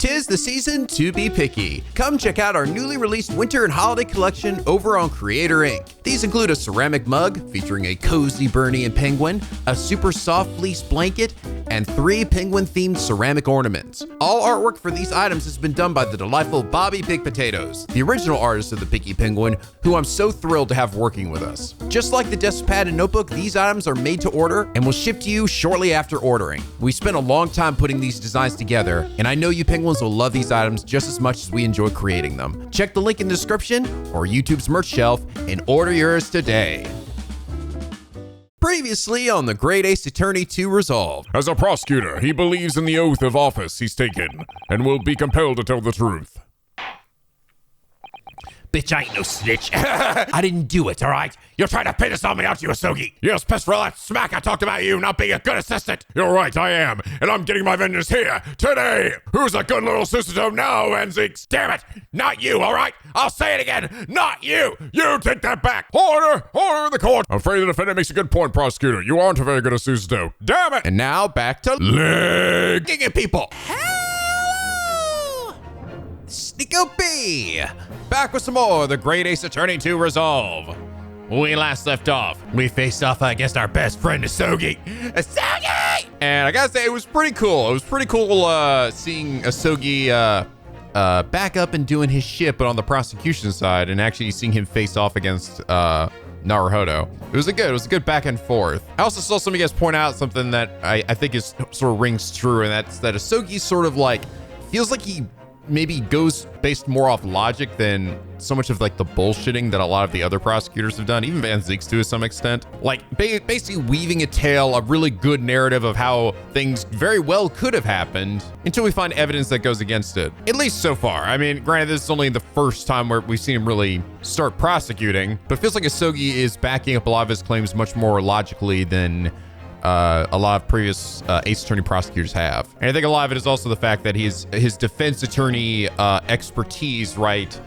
'Tis the season to be picky. Come check out our newly released winter and holiday collection over on Creator Inc. These include a ceramic mug featuring a cozy Bernie and penguin, a super soft fleece blanket, and 3 penguin-themed ceramic ornaments. All artwork for these items has been done by the delightful Bobby Big Potatoes, the original artist of the Picky Penguin, who I'm so thrilled to have working with us. Just like the desk pad and notebook, these items are made to order and will ship to you shortly after ordering. We spent a long time putting these designs together, and I know you penguins will love these items just as much as we enjoy creating them. Check the link in the description or YouTube's merch shelf and order yours today. Previously on the Great Ace Attorney 2 Resolved. As a prosecutor, he believes in the oath of office he's taken and will be compelled to tell the truth. Bitch, I ain't no snitch. I didn't do it, all right? You're trying to pin this on me, aren't you, Asougi? Yes, pissed for all that smack I talked about you not being a good assistant. You're right, I am, and I'm getting my vengeance here, today. Who's a good little assistant now, Anziks? Damn it, not you, all right? I'll say it again, not you. You take that back. Order in the court. I'm afraid the defendant makes a good point, prosecutor. You aren't a very good assistant. Damn it. And now back to leg at people. Hello, NicoB. Back with some more The Great Ace Attorney 2 Resolve. When we last left off, we faced off against our best friend Asougi. Asougi! And I gotta say, it was pretty cool. It was pretty cool seeing Asougi back up and doing his shit, but on the prosecution side, and actually seeing him face off against Naruhodo. It was a good back and forth. I also saw some of you guys point out something that I think is sort of rings true, and that's that Asougi sort of like feels like he maybe goes based more off logic than so much of like the bullshitting that a lot of the other prosecutors have done, even Van Zieks to some extent. Like basically weaving a tale, a really good narrative of how things very well could have happened until we find evidence that goes against it. At least so far. I mean, granted, this is only the first time where we've seen him really start prosecuting, but it feels like Asougi is backing up a lot of his claims much more logically than a lot of previous Ace Attorney prosecutors have. And I think a lot of it is also the fact that his defense attorney expertise, right?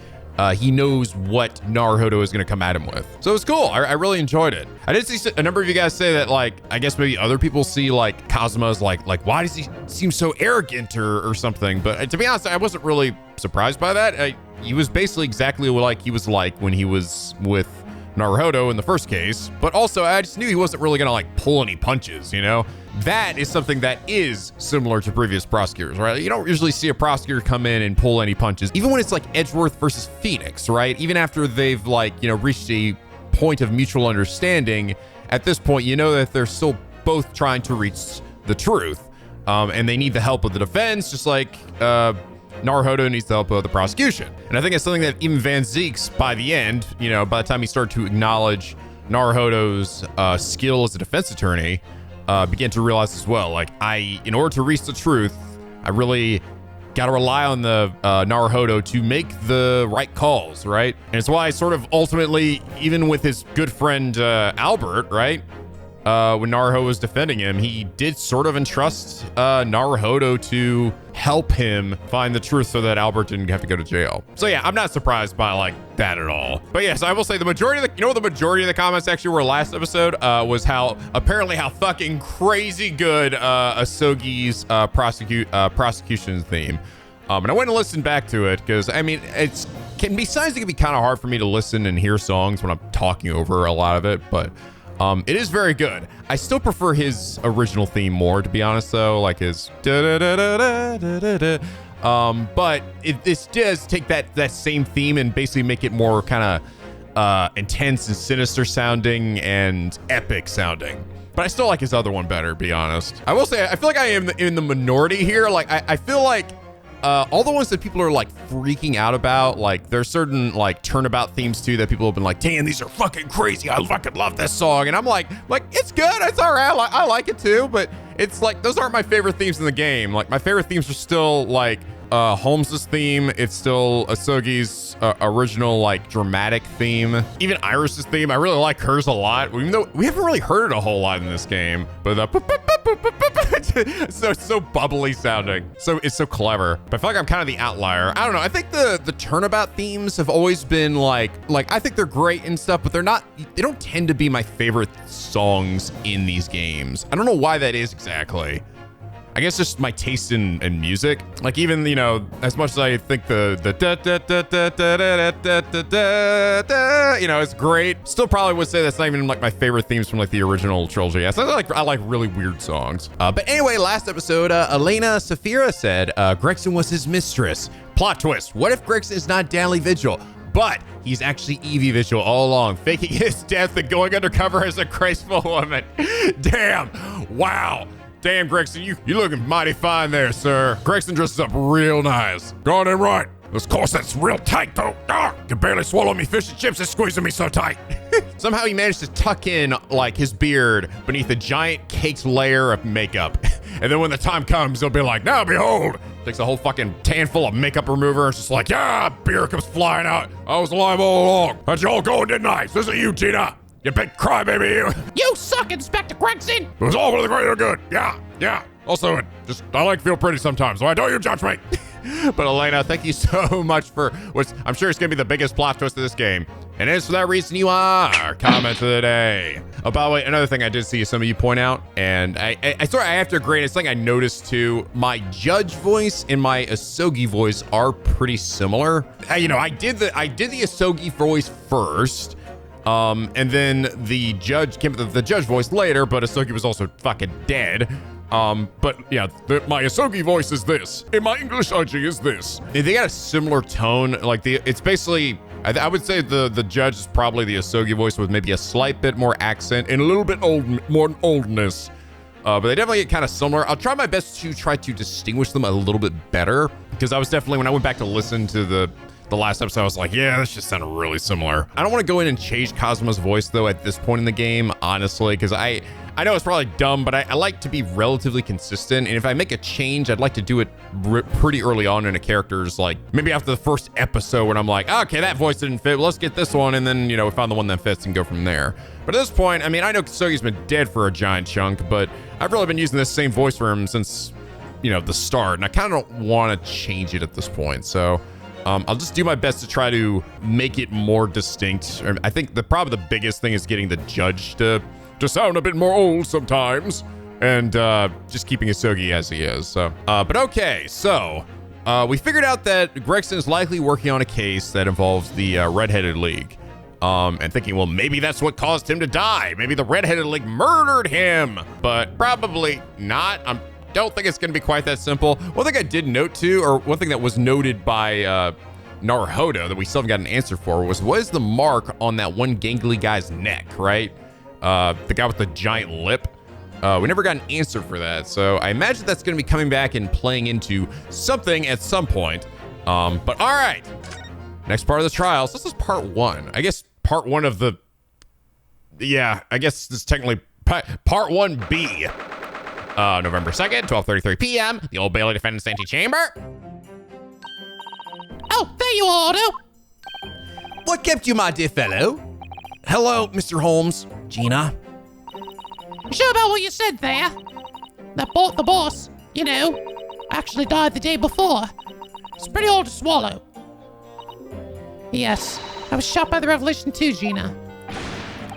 He knows what Naruhodo is going to come at him with. So it was cool. I really enjoyed it. I did see a number of you guys say that, like, I guess maybe other people see like Kazuma as like why does he seem so arrogant or something? But to be honest, I wasn't really surprised by that. He was basically exactly like he was like when he was with Naruhodo in the first case, but also I just knew he wasn't really gonna like pull any punches, you know? That is something that is similar to previous prosecutors, right? You don't usually see a prosecutor come in and pull any punches, even when it's like Edgeworth versus Phoenix, right? Even after they've like, you know, reached a point of mutual understanding, at this point, you know that they're still both trying to reach the truth, and they need the help of the defense, just like, Naruhodo needs the help of the prosecution. And I think it's something that even Van Zieks, by the end, you know, by the time he started to acknowledge Naruhodo's skill as a defense attorney, began to realize as well. Like, in order to reach the truth, I really got to rely on the Naruhodo to make the right calls, right? And it's why sort of ultimately, even with his good friend Albert, right? When Naruhodo was defending him, he did sort of entrust Naruhodo to help him find the truth so that Albert didn't have to go to jail. So yeah, I'm not surprised by like that at all. But yes, I will say the majority of the comments actually were last episode was how fucking crazy good Asougi's prosecution theme. And I went and listened back to it because I mean sometimes it can be kind of hard for me to listen and hear songs when I'm talking over a lot of it, but it is very good. I still prefer his original theme more, to be honest, though, like his but this does take that same theme and basically make it more kind of intense and sinister sounding and epic sounding. But I still like his other one better, to be honest. I will say, I feel like I am in the minority here. Like, I feel like all the ones that people are like freaking out about, like there's certain like turnabout themes too that people have been like, damn, these are fucking crazy. I fucking love this song. And I'm like, it's good. It's all right. I like it too. But it's like, those aren't my favorite themes in the game. Like my favorite themes are still like Holmes's theme. It's still Asougi's original like dramatic theme. Even Iris's theme, I really like hers a lot, even though we haven't really heard it a whole lot in this game. But so bubbly sounding. So it's so clever. But I feel like I'm kind of the outlier. I don't know. I think the turnabout themes have always been like I think they're great and stuff, but they don't tend to be my favorite songs in these games. I don't know why that is exactly. I guess just my taste in music. Like even, you know, as much as I think the da da da da da da da da da da, you know, it's great. Still probably would say that's not even like my favorite themes from like the original trilogy. Yes, I like really weird songs. But anyway, last episode, Elena Safira said Gregson was his mistress. Plot twist. What if Gregson is not Daily Vigil, but he's actually Evie Vigil all along, faking his death and going undercover as a graceful woman? Damn. Wow. Damn, Gregson, you looking mighty fine there, sir. Gregson dresses up real nice. Goddamn right. This corset's real tight, though. Can barely swallow me fish and chips. It's squeezing me so tight. Somehow he managed to tuck in, like, his beard beneath a giant caked layer of makeup. And then when the time comes, he'll be like, now behold. Takes a whole fucking tan full of makeup remover. It's just like, yeah, beer comes flying out. I was alive all along. How'd you all go, didn't I? This is you, Tina. You big crybaby, you. You suck, Inspector Gregson! It was all for the greater good. Yeah. Also, I like feel pretty sometimes, so I don't you judge me. But Elena, thank you so much for what I'm sure is going to be the biggest plot twist of this game. And it's for that reason you are comment of the day. Oh, by the way, another thing I did see some of you point out, and I have to agree, it's something I noticed too. My Judge voice and my Asougi voice are pretty similar. You know, I did the Asougi voice first. And then the judge came with the judge voice later, but Asougi was also fucking dead. But yeah, my Asougi voice is this, and my English Archie is this. They got a similar tone. Like it's basically, I would say the judge is probably the Asougi voice with maybe a slight bit more accent and a little bit more oldness. But they definitely get kind of similar. I'll try my best to try to distinguish them a little bit better, because I was definitely, when I went back to listen to the last episode, I was like, yeah, this just sounded really similar. I don't want to go in and change Cosmo's voice though at this point in the game, honestly, because I know it's probably dumb, but I like to be relatively consistent. And if I make a change, I'd like to do it pretty early on in a character's, like maybe after the first episode when I'm like, okay, that voice didn't fit. Well, let's get this one. And then, you know, we found the one that fits and go from there. But at this point, I mean, I know Kasugi's been dead for a giant chunk, but I've really been using this same voice for him since, you know, the start. And I kind of don't want to change it at this point. So I'll just do my best to try to make it more distinct. I think probably the biggest thing is getting the judge to sound a bit more old sometimes, and just keeping Asougi as he is. So, but okay, so we figured out that Gregson is likely working on a case that involves the Redheaded League, and thinking, well, maybe that's what caused him to die. Maybe the Redheaded League murdered him, but probably not. Don't think it's going to be quite that simple. One thing I did note too, or one thing that was noted by Naruhodo that we still haven't got an answer for, was what is the mark on that one gangly guy's neck, right? The guy with the giant lip. We never got an answer for that, so I imagine that's going to be coming back and playing into something at some point. But all right, next part of the trial. So this is part one. I guess part one of the, yeah, I guess this is technically part 1B. November 2nd, 12:33 p.m., the Old Bailey Defendant's Antechamber. Oh, there you are, Otto. What kept you, my dear fellow? Hello, Mr. Holmes. Gina. You sure about what you said there? The boss, you know, actually died the day before. It's pretty hard to swallow. Yes, I was shocked by the revelation too, Gina.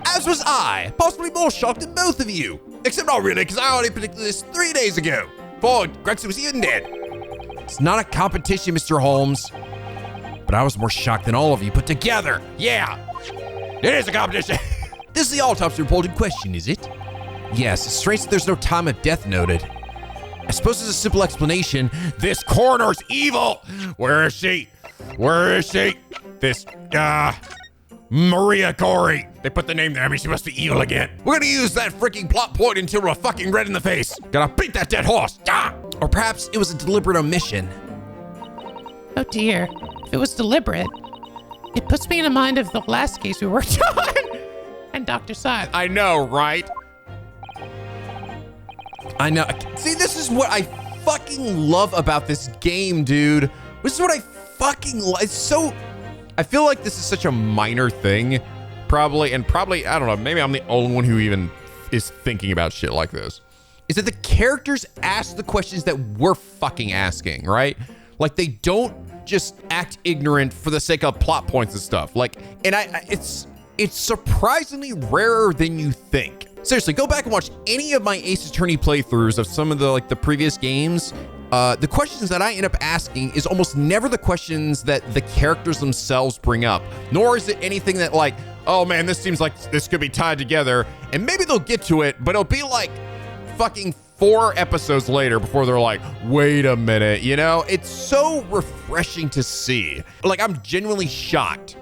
As was I, possibly more shocked than both of you. Except not really, because I already predicted this 3 days ago. Before Gregson was even dead. It's not a competition, Mr. Holmes. But I was more shocked than all of you put together. Yeah, it is a competition. This is the autopsy report in question, is it? Yes, it's strange that there's no time of death noted. I suppose there's a simple explanation. This coroner's evil. Where is she? This, Maria Corey. They put the name there. I mean, she must be evil again. We're gonna use that freaking plot point until we're fucking red in the face. Gotta beat that dead horse. Or perhaps it was a deliberate omission. Oh dear, if it was deliberate, it puts me in mind of the last case we worked on. And Dr. Side. I know, right? I know. See, this is what I fucking love about this game, dude. This is what I fucking love. It's so... I feel like this is such a minor thing, probably, I don't know, maybe I'm the only one who even is thinking about shit like this, is that the characters ask the questions that we're fucking asking, right? Like, they don't just act ignorant for the sake of plot points and stuff. Like, and it's surprisingly rarer than you think. Seriously, go back and watch any of my Ace Attorney playthroughs of some of the previous games. The questions that I end up asking is almost never the questions that the characters themselves bring up, nor is it anything that like, oh man, this seems like this could be tied together, and maybe they'll get to it, but it'll be like fucking 4 episodes later before they're like, wait a minute, you know? It's so refreshing to see. Like, I'm genuinely shocked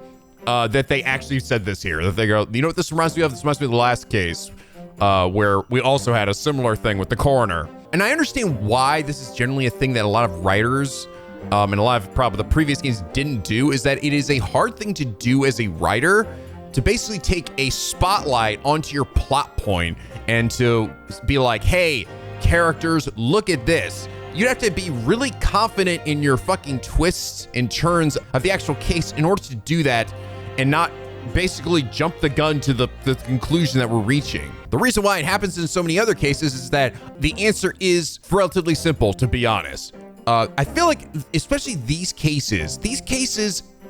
that they actually said this here, that they go, you know what this reminds me of? This reminds me of the last case where we also had a similar thing with the coroner. And I understand why this is generally a thing that a lot of writers and a lot of probably the previous games didn't do, is that it is a hard thing to do as a writer to basically take a spotlight onto your plot point and to be like, hey, characters, look at this. You'd have to be really confident in your fucking twists and turns of the actual case in order to do that and not basically jump the gun to the conclusion that we're reaching. The reason why it happens in so many other cases is that the answer is relatively simple, to be honest. I feel like, especially these cases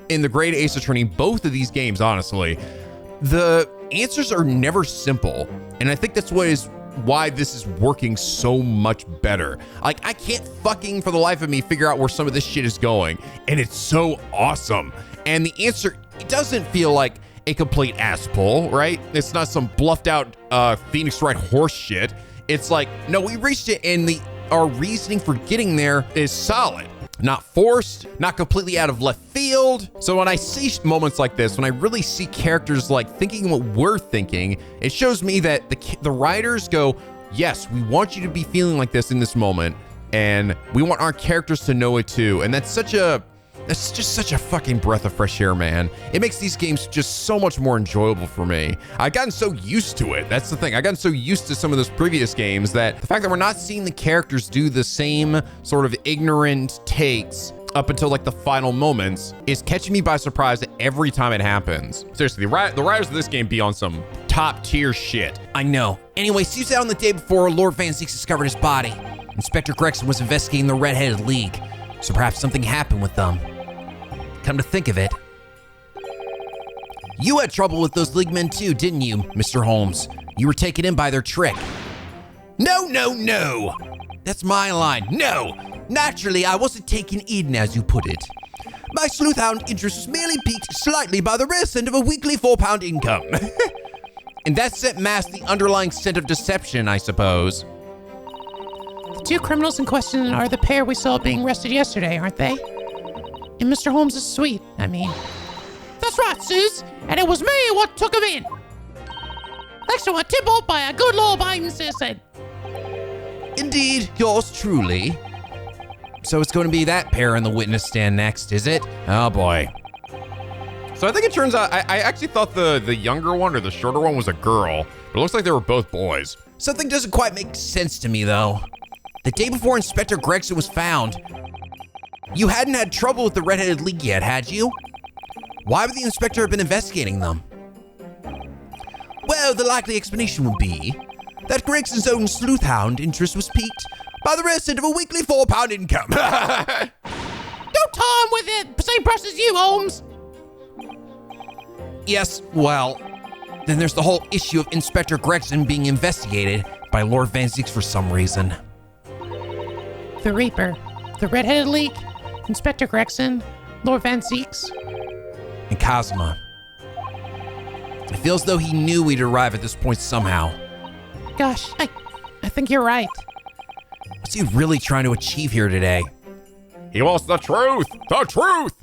in the Great Ace Attorney, both of these games, honestly, the answers are never simple. And I think that's why this is working so much better. Like, I can't fucking for the life of me figure out where some of this shit is going. And it's so awesome. And the answer, it doesn't feel like a complete ass pull, right? It's not some bluffed out Phoenix Wright horse shit. It's like, no, we reached it, and our reasoning for getting there is solid. Not forced, not completely out of left field. So when I see moments like this, when I really see characters like thinking what we're thinking, it shows me that the writers go, yes, we want you to be feeling like this in this moment, and we want our characters to know it too. And that's just such a fucking breath of fresh air, man. It makes these games just so much more enjoyable for me. I've gotten so used to it. That's the thing. I've gotten so used to some of those previous games that the fact that we're not seeing the characters do the same sort of ignorant takes up until like the final moments is catching me by surprise every time it happens. Seriously, the writers of this game be on some top tier shit. I know. Anyway, Sue's out on the day before Lord Van Zieks discovered his body. Inspector Gregson was investigating the Red-Headed League, so perhaps something happened with them. Come to think of it, you had trouble with those League men too, didn't you, Mr. Holmes? You were taken in by their trick. No. That's my line. No. Naturally, I wasn't taken in, as you put it. My sleuthhound interest was merely piqued slightly by the rare scent of a weekly £4 income. And that scent masked the underlying scent of deception, I suppose. The 2 criminals in question are the pair we saw being arrested yesterday, aren't they? In Mr. Holmes' suite, I mean. That's right, Suze. And it was me what took him in. Thanks to a tip-off by a good law-abiding citizen. Indeed, yours truly. So it's going to be that pair on the witness stand next, is it? Oh boy. So I think it turns out, I actually thought the younger one or the shorter one was a girl, but it looks like they were both boys. Something doesn't quite make sense to me though. The day before Inspector Gregson was found, you hadn't had trouble with the Red-Headed League yet, had you? Why would the inspector have been investigating them? Well, the likely explanation would be that Gregson's own sleuthhound interest was piqued by the rare scent of a weekly £4 income. Don't tie him with the same brush as you, Holmes. Yes, well, then there's the whole issue of Inspector Gregson being investigated by Lord Van Zieks for some reason. The Reaper, the Red-Headed League, Inspector Gregson, Lord Van Zieks, and Cosma. It feels as though he knew we'd arrive at this point somehow. Gosh, I think you're right. What's he really trying to achieve here today? He wants the truth! The truth!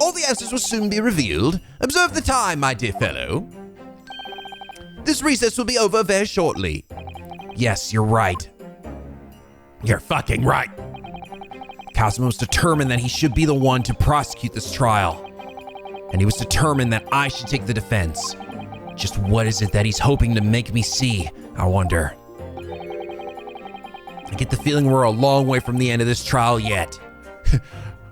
All the answers will soon be revealed. Observe the time, my dear fellow. This recess will be over very shortly. Yes, you're right. You're fucking right. Cosmo was determined that he should be the one to prosecute this trial. And he was determined that I should take the defense. Just what is it that he's hoping to make me see, I wonder. I get the feeling we're a long way from the end of this trial yet.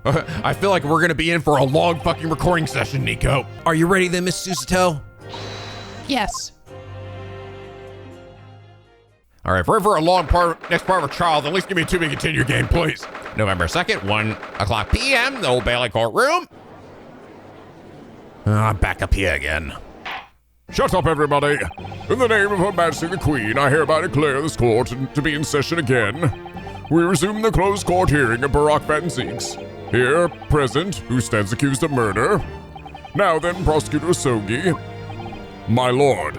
I feel like we're gonna be in for a long fucking recording session, Nico. Are you ready then, Miss Susato? Yes. All right, for a long next part of our trial, then at least give me a to be continued game, please. November 2nd, 1:00 p.m., the Old Bailey courtroom. I'm back up here again. Shut up, everybody. In the name of Her Majesty the Queen, I hereby declare this court to be in session again. We resume the closed court hearing of Barack Van Zeeks. Here, present, who stands accused of murder. Now then, Prosecutor Asougi. My lord,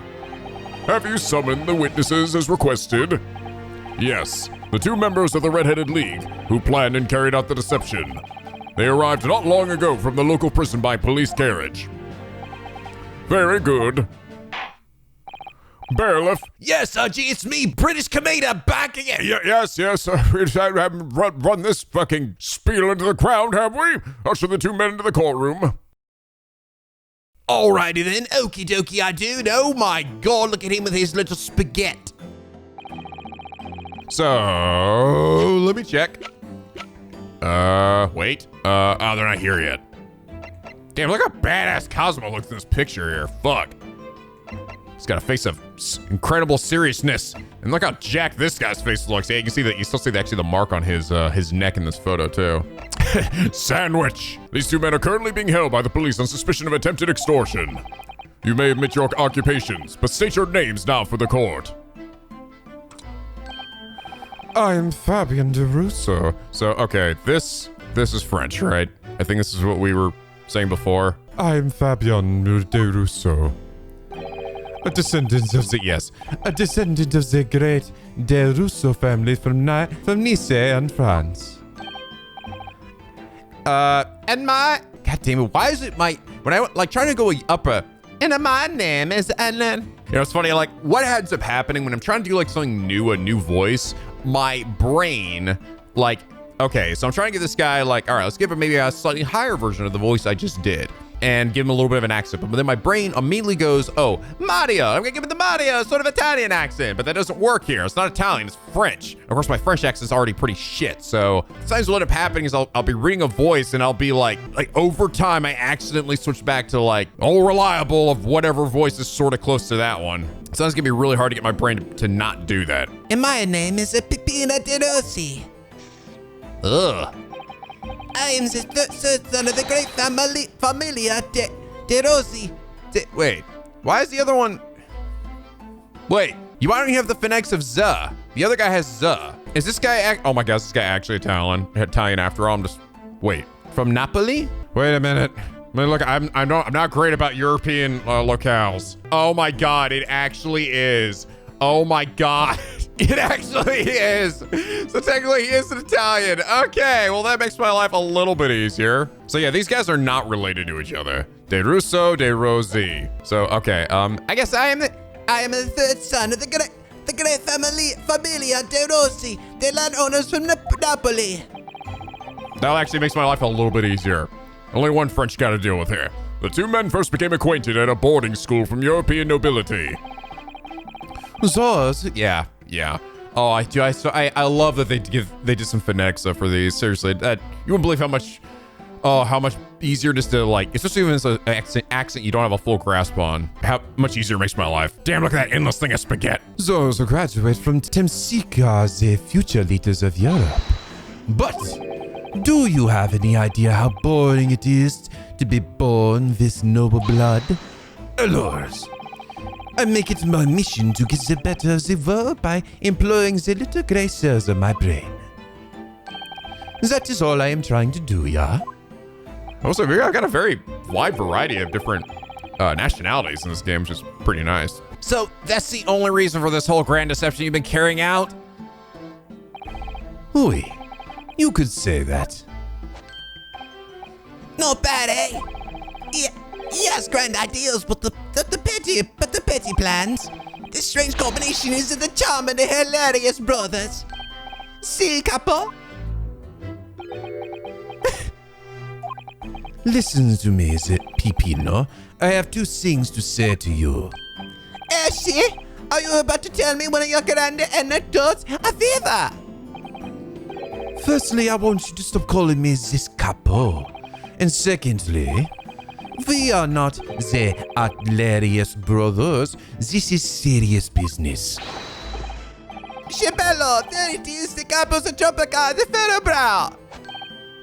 have you summoned the witnesses as requested? Yes, the 2 members of the Red-Headed League who planned and carried out the deception. They arrived not long ago from the local prison by police carriage. Very good. Bailiff. Yes, gee, it's me, British Commander, back again. Yes. We haven't run this fucking spiel into the crowd, have we? Usher the 2 men into the courtroom. Alrighty then, okie dokie I do. Oh my god, look at him with his little spaghetti. So, let me check. Wait. Oh, they're not here yet. Damn, look how badass Cosmo looks in this picture here. Fuck. He's got a face of incredible seriousness. And look how jacked this guy's face looks. Yeah, you can see that. You still see actually the mark on his neck in this photo too. Sandwich. These 2 men are currently being held by the police on suspicion of attempted extortion. You may admit your occupations, but state your names now for the court. I'm Fabian DeRusso. So, okay, this is French, right? I think this is what we were saying before. I'm Fabian DeRusso. A descendant of the great DeRusso family from Nice and France. And my, god damn it, why is it when I like trying to go up and my name is Ellen. You know, it's funny, like what ends up happening when I'm trying to do like something new, a new voice, my brain, like, okay, so I'm trying to give this guy like, all right, let's give him maybe a slightly higher version of the voice I just did. And give him a little bit of an accent. But then my brain immediately goes, oh, Mario. I'm gonna give him the Mario sort of Italian accent. But that doesn't work here. It's not Italian, it's French. Of course, my French accent's already pretty shit. So sometimes what ends up happening is I'll be reading a voice and I'll be like over time, I accidentally switch back to like all reliable of whatever voice is sort of close to that one. So it's gonna be really hard to get my brain to not do that. And my name is Pipina de Rossi. Ugh. I am the 3rd son of the great familia de Rossi. Wait, why is the other one? Wait, you why don't you have the phonetics of Z? The other guy has Z. Is this guy? Oh my gosh, this guy actually Italian after all. Wait, from Napoli? Wait a minute. I mean, look, I'm not great about European locales. Oh my god, it actually is. Oh my god. It actually is. So technically he is an Italian. Okay, well that makes my life a little bit easier. So yeah, these guys are not related to each other. De Russo, De Rossi. So okay, I guess I am the 3rd son of the great familia de Rossi, the landowners from Napoli. That actually makes my life a little bit easier. Only one French guy to deal with here. The 2 men first became acquainted at a boarding school from European nobility. Yeah. Oh, I love that they did some phonetics for these. Seriously, that you wouldn't believe how much easier just to like, especially when it's an accent you don't have a full grasp on. How much easier it makes my life. Damn, look at that endless thing of spaghetti. Those who graduate from Temsika are the future leaders of Europe. But do you have any idea how boring it is to be born this noble blood? Allures. I make it my mission to get the better of the world by employing the little gray cells of my brain. That is all I am trying to do, yeah? Also, I've got a very wide variety of different nationalities in this game, which is pretty nice. So that's the only reason for this whole grand deception you've been carrying out? Oui, you could say that. Not bad, eh? Yeah, yes, grand ideas, but the petty plans. This strange combination is of the charm and the hilarious brothers. Si, capo? Listen to me, Pipino. I have 2 things to say to you. Si? Are you about to tell me one of your grande anecdotes? A viva! Firstly, I want you to stop calling me this capo. And secondly, we are not the hilarious brothers. This is serious business. Chibello, there it is, the capo's tropica, the furrow brow.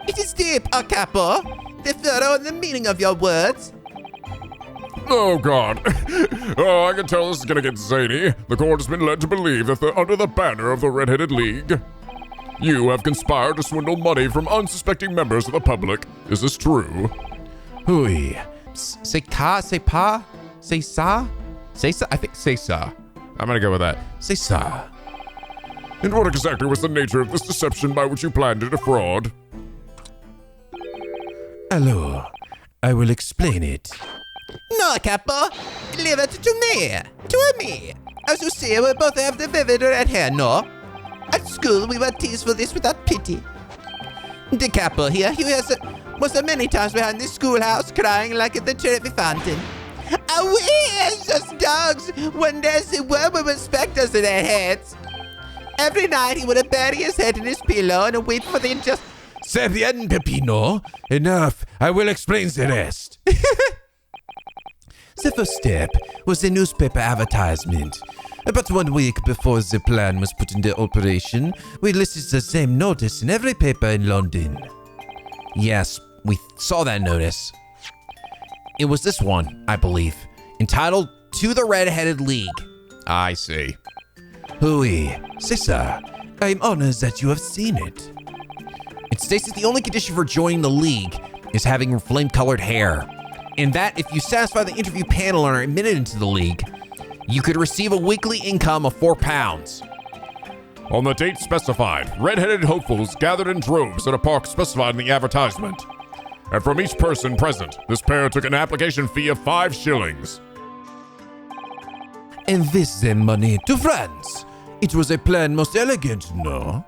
It is deep, capo. The furrow and the meaning of your words. Oh, God. Oh, I can tell this is gonna get zany. The court has been led to believe that under the banner of the Red-Headed League, you have conspired to swindle money from unsuspecting members of the public. Is this true? Hui. Say ka, say pa, say sa? Say sa? I think say sa. I'm gonna go with that. Say sa. And what exactly was the nature of this deception by which you planned to defraud? Hello. I will explain it. No, Capo. Leave it to me. To me. As you see, we both have the vivid red hair, no? At school, we were teased for this without pity. The Capo here, was many times behind the schoolhouse crying like at the cherry fountain. It's just dogs when there's a woman with specters in their heads. Every night he would bury his head in his pillow and weep for the injustice. C'est bien, Peppino. Enough. I will explain the rest. The first step was a newspaper advertisement. About 1 week before the plan was put into operation, we listed the same notice in every paper in London. Yes, we saw that notice. It was this one, I believe, entitled To the Red-Headed League. I see. Oui, c'est ça. I am honored that you have seen it. It states that the only condition for joining the league is having flame-colored hair, and that if you satisfy the interview panel and are admitted into the league, you could receive a weekly income of £4. On the date specified, red-headed hopefuls gathered in droves at a park specified in the advertisement. And from each person present, this pair took an application fee of 5 shillings. And this then money to France. It was a plan most elegant, no?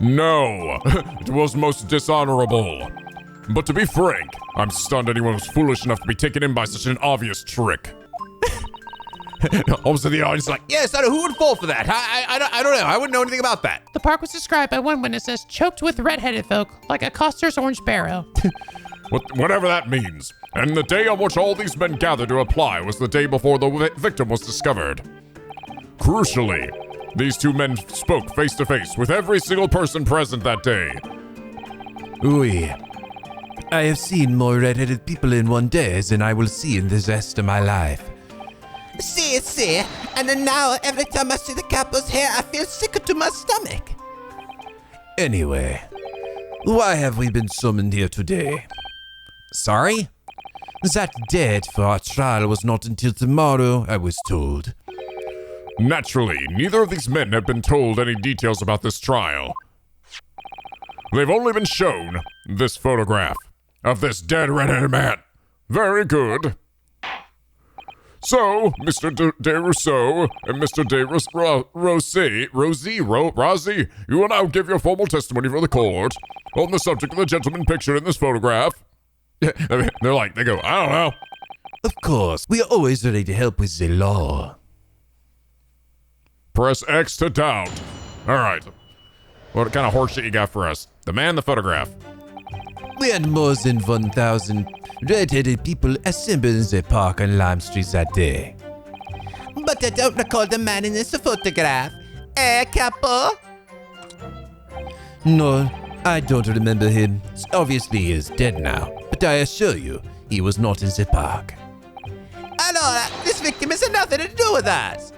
No, it was most dishonorable. But to be frank, I'm stunned anyone was foolish enough to be taken in by such an obvious trick. Almost to the audience like, yes, who would fall for that? I don't know. I wouldn't know anything about that. The park was described by one witness as choked with red-headed folk, like a Coster's orange barrow. Whatever that means. And the day on which all these men gathered to apply was the day before the victim was discovered. Crucially, these two men spoke face to face with every single person present that day. Oui. I have seen more red-headed people in one day than I will see in the rest of my life. See, and then now every time I see the Capo's hair, I feel sick to my stomach. Anyway, why have we been summoned here today? Sorry? That date for our trial was not until tomorrow, I was told. Naturally, neither of these men have been told any details about this trial. They've only been shown this photograph of this dead red-headed man. Very good. So, Mr. de Rousseau and Mr. de Rosie, you will now give your formal testimony for the court on the subject of the gentleman pictured in this photograph. They're like, they go, I don't know. Of course, we are always ready to help with the law. Press X to doubt. All right. What kind of horseshit you got for us? The man in the photograph. We had more than 1,000 red-headed people assembled in the park on Lime Street that day. But I don't recall the man in this photograph. Capo? No, I don't remember him. Obviously, he is dead now. But I assure you, he was not in the park. Allora, this victim has nothing to do with us.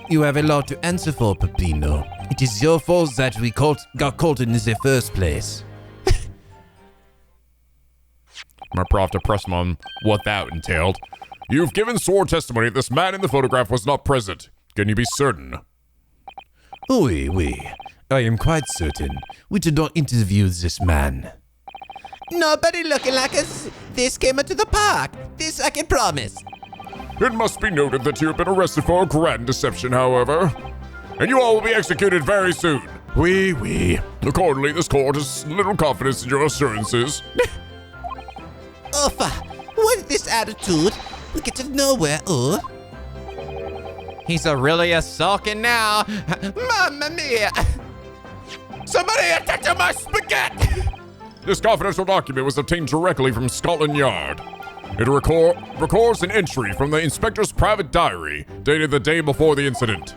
You have a lot to answer for, Peppino. It is your fault that we got caught in the first place. My prof to press him on what that entailed. You've given sworn testimony that this man in the photograph was not present. Can you be certain? Oui. I am quite certain. We did not interview this man. Nobody looking like us. This came into the park. This I can promise. It must be noted that you have been arrested for a grand deception, however. And you all will be executed very soon. Oui. Accordingly, this court has little confidence in your assurances. Uffa, what is this attitude? We get to nowhere, He's really sulking now. Mamma mia! Somebody attacked my spaghetti! This confidential document was obtained directly from Scotland Yard. It records an entry from the inspector's private diary dated the day before the incident.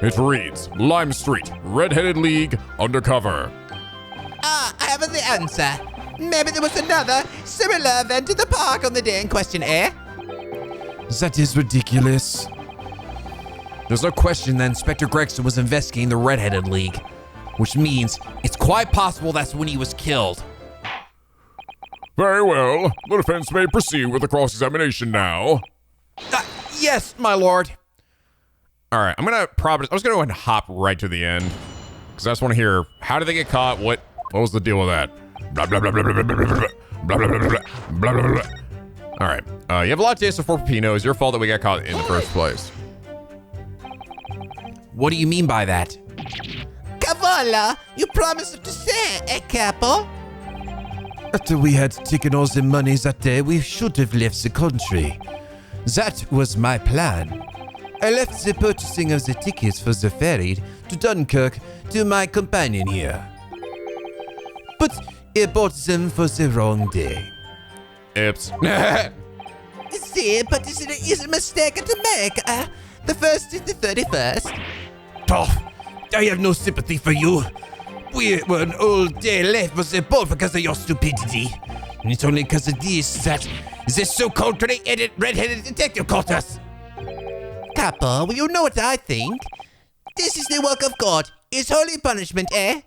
It reads, Lime Street, Red-Headed League, undercover. I have the answer. Maybe there was another similar event in the park on the day in question, That is ridiculous. There's no question that Inspector Gregson was investigating the Red-Headed League, which means it's quite possible that's when he was killed. Very well. The defense may proceed with the cross-examination now. Yes, my lord. All right, I'm just gonna go ahead and hop right to the end because I just want to hear how did they get caught? What was the deal with that? Blah blah blah blah blah blah blah blah blah blah blah blah blah blah. All right, you have a lot to answer for, Peppino. It's your fault that we got caught in the first place. What do you mean by that? Cavola, you promised to say, Capo? After we had taken all the money that day, we should have left the country. That was my plan. I left the purchasing of the tickets for the ferry to Dunkirk to my companion here. But I bought them for the wrong day. Oops. See, but this is a mistake to make. The first is the 31st. Oh, I have no sympathy for you. We were an all day late for the boat because of your stupidity. And it's only because of this that this so-called red-headed detective caught us. Capo, well, you know what I think. This is the work of God. It's holy punishment, eh?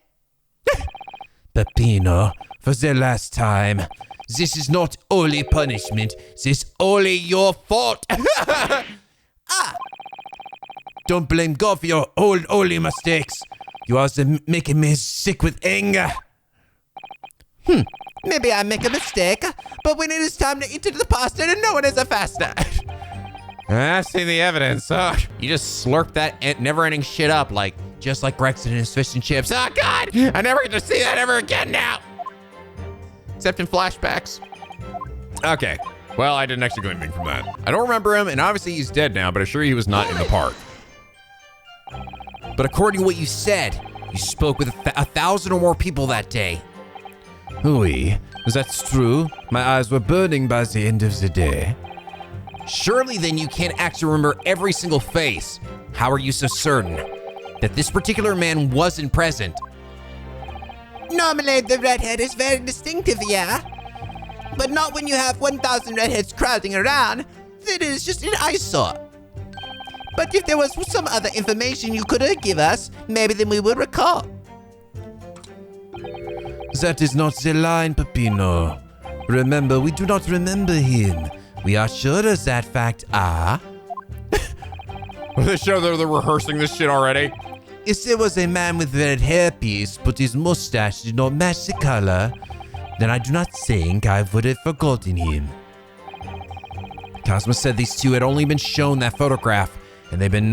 Peppino, for the last time, this is not only punishment, this only your fault. Don't blame God for your old only mistakes. You are making me sick with anger. Maybe I make a mistake, but when it is time to enter the pasta, no one is a faster. I've seen the evidence. You just slurp that never-ending shit up just like Gregson and his fish and chips. Oh God! I never get to see that ever again now. Except in flashbacks. Okay. Well, I didn't actually get anything from that. I don't remember him, and obviously he's dead now, but I'm sure he was not in the park. But according to what you said, you spoke with 1,000 or more people that day. Oui, that's true. My eyes were burning by the end of the day. Surely then you can't actually remember every single face. How are you so certain that this particular man wasn't present? Normally, the redhead is very distinctive, yeah? But not when you have 1,000 redheads crowding around. It is just an eyesore. But if there was some other information you could give us, maybe then we would recall. That is not the line, Peppino. Remember, we do not remember him. We are sure of that fact, They show they're rehearsing this shit already. If there was a man with red hairpiece, but his mustache did not match the color, then I do not think I would have forgotten him. Cosmo said these two had only been shown that photograph, and they've been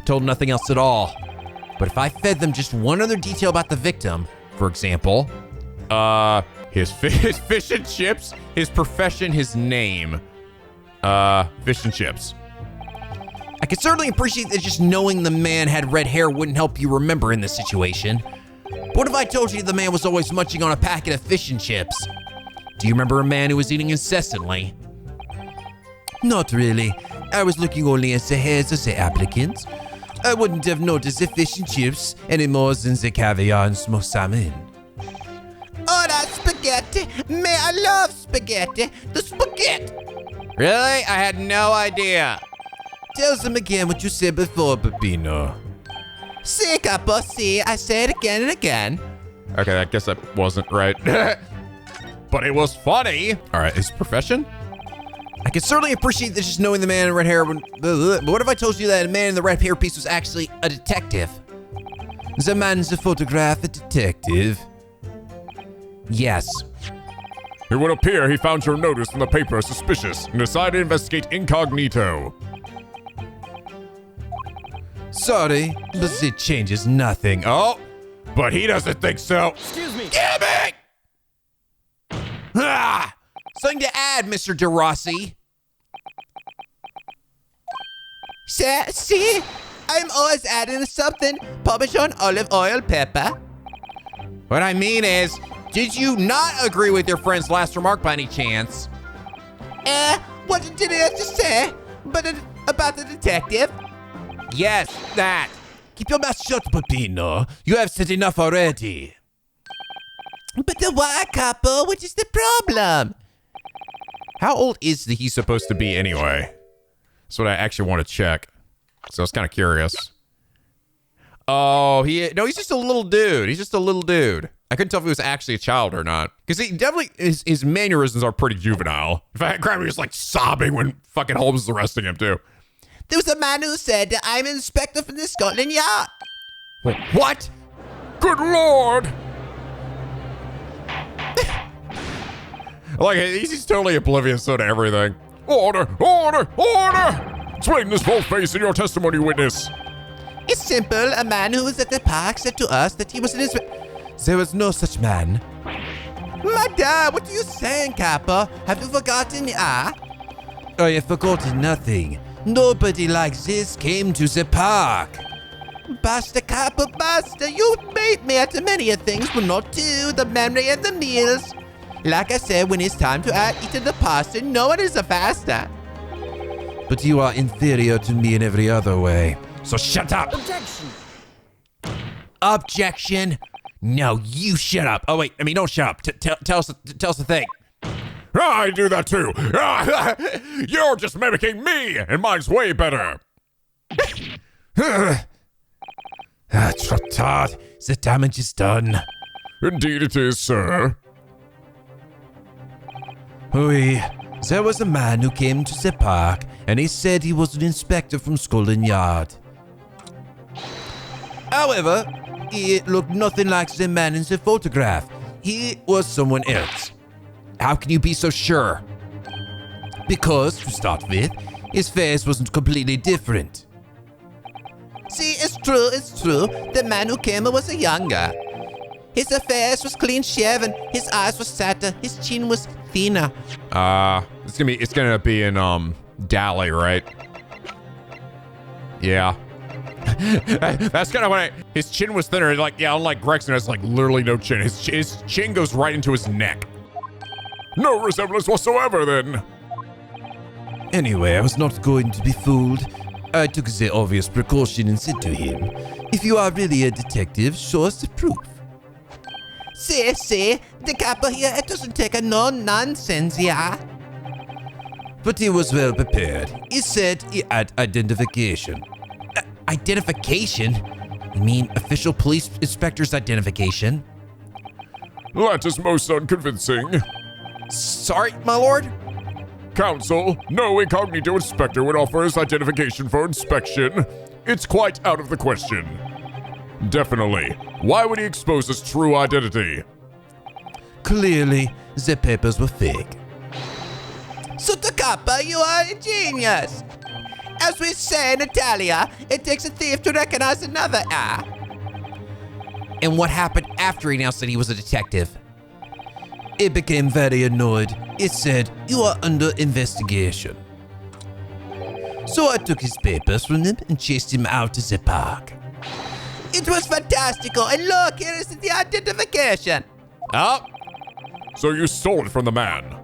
told nothing else at all. But if I fed them just one other detail about the victim, for example, his fish and chips, his profession, his name, fish and chips. I could certainly appreciate that just knowing the man had red hair wouldn't help you remember in this situation. But what if I told you the man was always munching on a packet of fish and chips? Do you remember a man who was eating incessantly? Not really. I was looking only at the hairs of the applicants. I wouldn't have noticed the fish and chips any more than the caviar and smoked salmon. Oh, that spaghetti! May I love spaghetti! The spaghetti! Really? I had no idea. Tell them again what you said before, Peppino. See, Capo, see, I say it again and again. Okay, I guess that wasn't right. But it was funny. All right, his profession? I can certainly appreciate that just knowing the man in red hair would... But what if I told you that the man in the red hair piece was actually a detective? The man's a photograph, a detective. Yes. It would appear he found your notice in the paper suspicious and decided to investigate incognito. Sorry, but it changes nothing. Oh, but he doesn't think so. Excuse me. Damn it! Something to add, Mr. De Rossi. See, I'm always adding something. Parmesan, olive oil, pepper. What I mean is, did you not agree with your friend's last remark by any chance? What did he have to say? But about the detective? Yes, that. Keep your mouth shut, Peppino. You have said enough already. But why, Capo? What is the problem? How old is he supposed to be anyway? That's what I actually want to check. So I was kind of curious. Oh, he's just a little dude. He's just a little dude. I couldn't tell if he was actually a child or not. Because he definitely, his mannerisms are pretty juvenile. In fact, Grammy was like sobbing when fucking Holmes was arresting him too. There was a man who said, I'm an inspector from the Scotland Yard. Wait, what? Good Lord! Like, he's totally oblivious to everything. Order! Order! Order! Explain this bold-face in your testimony, witness. It's simple. A man who was at the park said to us that he was an inspector. There was no such man. Madam, what are you saying, Kappa? Have you forgotten? I have forgotten nothing. Nobody like this came to the park. Basta, Kappa, basta. You made me at many things, but not to the memory and the meals. Like I said, when it's time to eat the pasta, no one is a faster. But you are inferior to me in every other way. So shut up. Objection. Objection. No, you shut up. Oh, wait. I mean, don't shut up. Tell us the thing. I do that too. You're just mimicking me, and mine's way better. Trotard, the damage is done. Indeed it is, sir. Oui, there was a man who came to the park, and he said he was an inspector from Scotland Yard. However, he looked nothing like the man in the photograph. He was someone else. How can you be so sure? Because, to start with, his face wasn't completely different. See, it's true, it's true. The man who came was a younger. His face was clean shaven, his eyes were sadder, his chin was thinner. It's gonna be in Dally, right? Yeah. That's kind of what his chin was thinner. Like, yeah, unlike Gregson has like literally no chin. His chin goes right into his neck. No resemblance whatsoever, then. Anyway, I was not going to be fooled. I took the obvious precaution and said to him, if you are really a detective, show us the proof. See, the Kappa here, it doesn't take a no-nonsense, yeah? But he was well prepared. He said he had identification. Identification? You mean official police inspector's identification? That is most unconvincing. Sorry, my lord? Counsel, no incognito inspector would offer his identification for inspection. It's quite out of the question. Definitely. Why would he expose his true identity? Clearly, the papers were fake. So, Kappa, you are a genius. As we say in Italia, it takes a thief to recognize another. And what happened after he announced that he was a detective? It became very annoyed. It said, you are under investigation. So I took his papers from him and chased him out of the park. It was fantastical, and look, here is the identification. Oh. So you stole it from the man.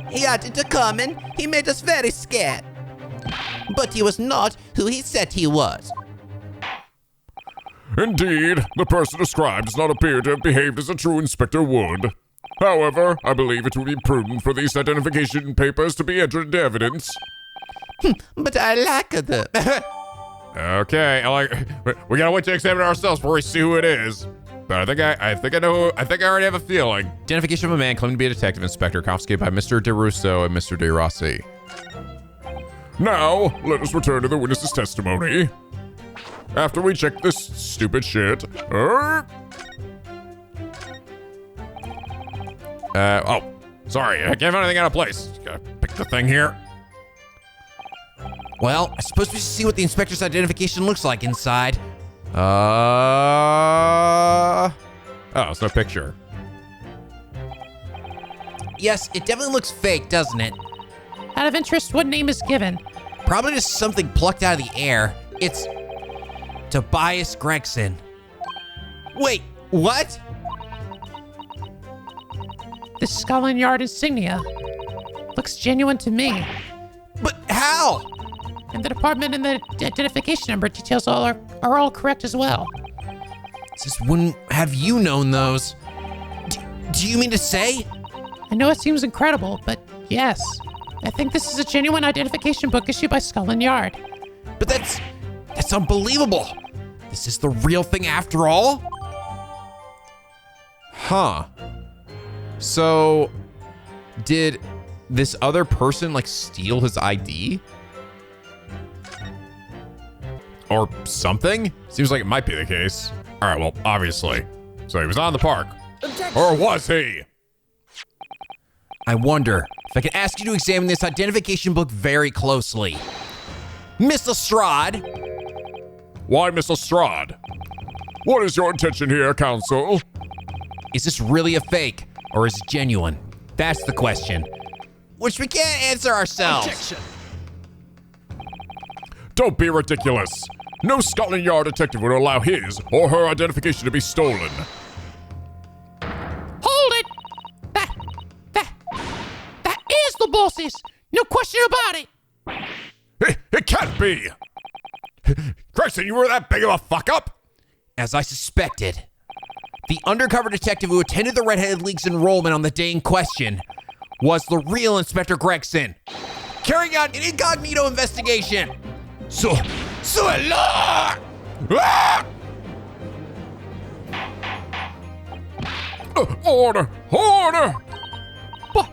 He had it to come and he made us very scared. But he was not who he said he was. Indeed, the person described does not appear to have behaved as a true inspector would. However, I believe it would be prudent for these identification papers to be entered into evidence. But I like them. Okay, we gotta wait to examine it ourselves before we see who it is. But I think I already have a feeling. Identification of a man claiming to be a detective inspector confiscated by Mr. DeRusso and Mr. De Rossi. Now, let us return to the witness's testimony. After we check this stupid shit. Oh, sorry, I can't find anything out of place. Gotta pick the thing here. Well, I suppose we should see what the inspector's identification looks like inside. Oh, it's no picture. Yes, it definitely looks fake, doesn't it? Out of interest, what name is given? Probably just something plucked out of the air. It's Tobias Gregson. Wait, what? The Scotland Yard insignia. Looks genuine to me. But how? And the department and the identification number details are all correct as well. Just wouldn't have you known those. Do you mean to say? I know it seems incredible, but yes. I think this is a genuine identification book issued by Scotland Yard. But that's unbelievable. This is the real thing after all? Huh. So, did this other person, like, steal his ID? Or something? Seems like it might be the case. All right, well, obviously. So he was on the park. Or was he? I wonder if I could ask you to examine this identification book very closely. Miss Lestrade. Why, Miss Lestrade? What is your intention here, counsel? Is this really a fake or is it genuine? That's the question, which we can't answer ourselves. Objection. Don't be ridiculous. No Scotland Yard detective would allow his or her identification to be stolen. Hold it! That is the boss's! No question about it! It can't be! Gregson, you were that big of a fuck-up? As I suspected, the undercover detective who attended the Redheaded League's enrollment on the day in question was the real Inspector Gregson, carrying out an incognito investigation. So Allah! Ah! Order! Order! But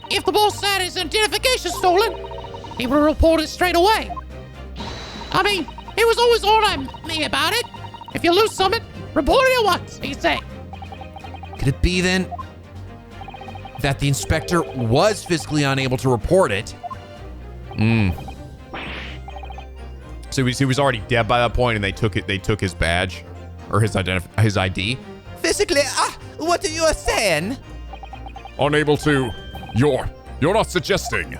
if the boss had his identification stolen, he would report it straight away. I mean, he was always on me about it. If you lose something, report it at once, he'd say. Could it be then that the inspector was physically unable to report it? So he was already dead by that point, and they took his badge or his ID. Physically, what are you saying? Unable to. You're not suggesting.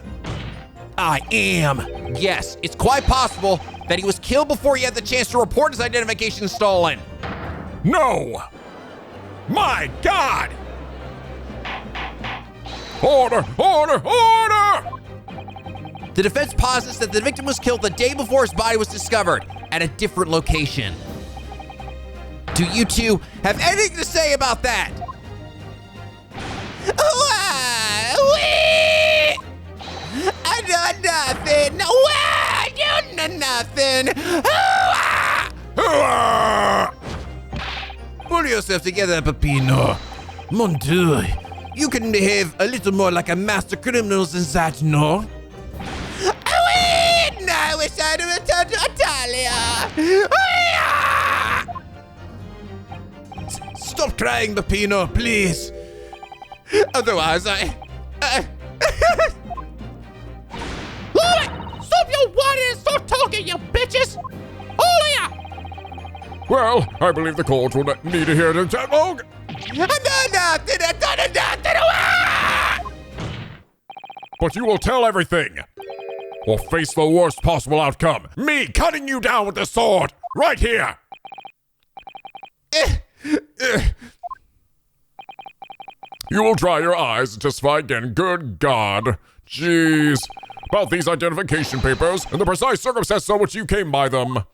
I am. Yes, it's quite possible that he was killed before he had the chance to report his identification stolen. No! My God! Order! Order! Order! The defense posits that the victim was killed the day before his body was discovered at a different location. Do you two have anything to say about that? I know nothing. You know nothing. Pull yourself together, Peppino. Mon Dieu, you can behave a little more like a master criminal than that, no? I wish I'd return to Italia. Stop crying, Peppino, please. Otherwise, Louie! Stop your whining and start talking, you bitches! Hold here! Well, I believe the court will let me to hear the dialogue. But you will tell everything, or face the worst possible outcome. Me cutting you down with the sword, right here. You will dry your eyes and testify again. Good God. Jeez. About these identification papers and the precise circumstances on which you came by them.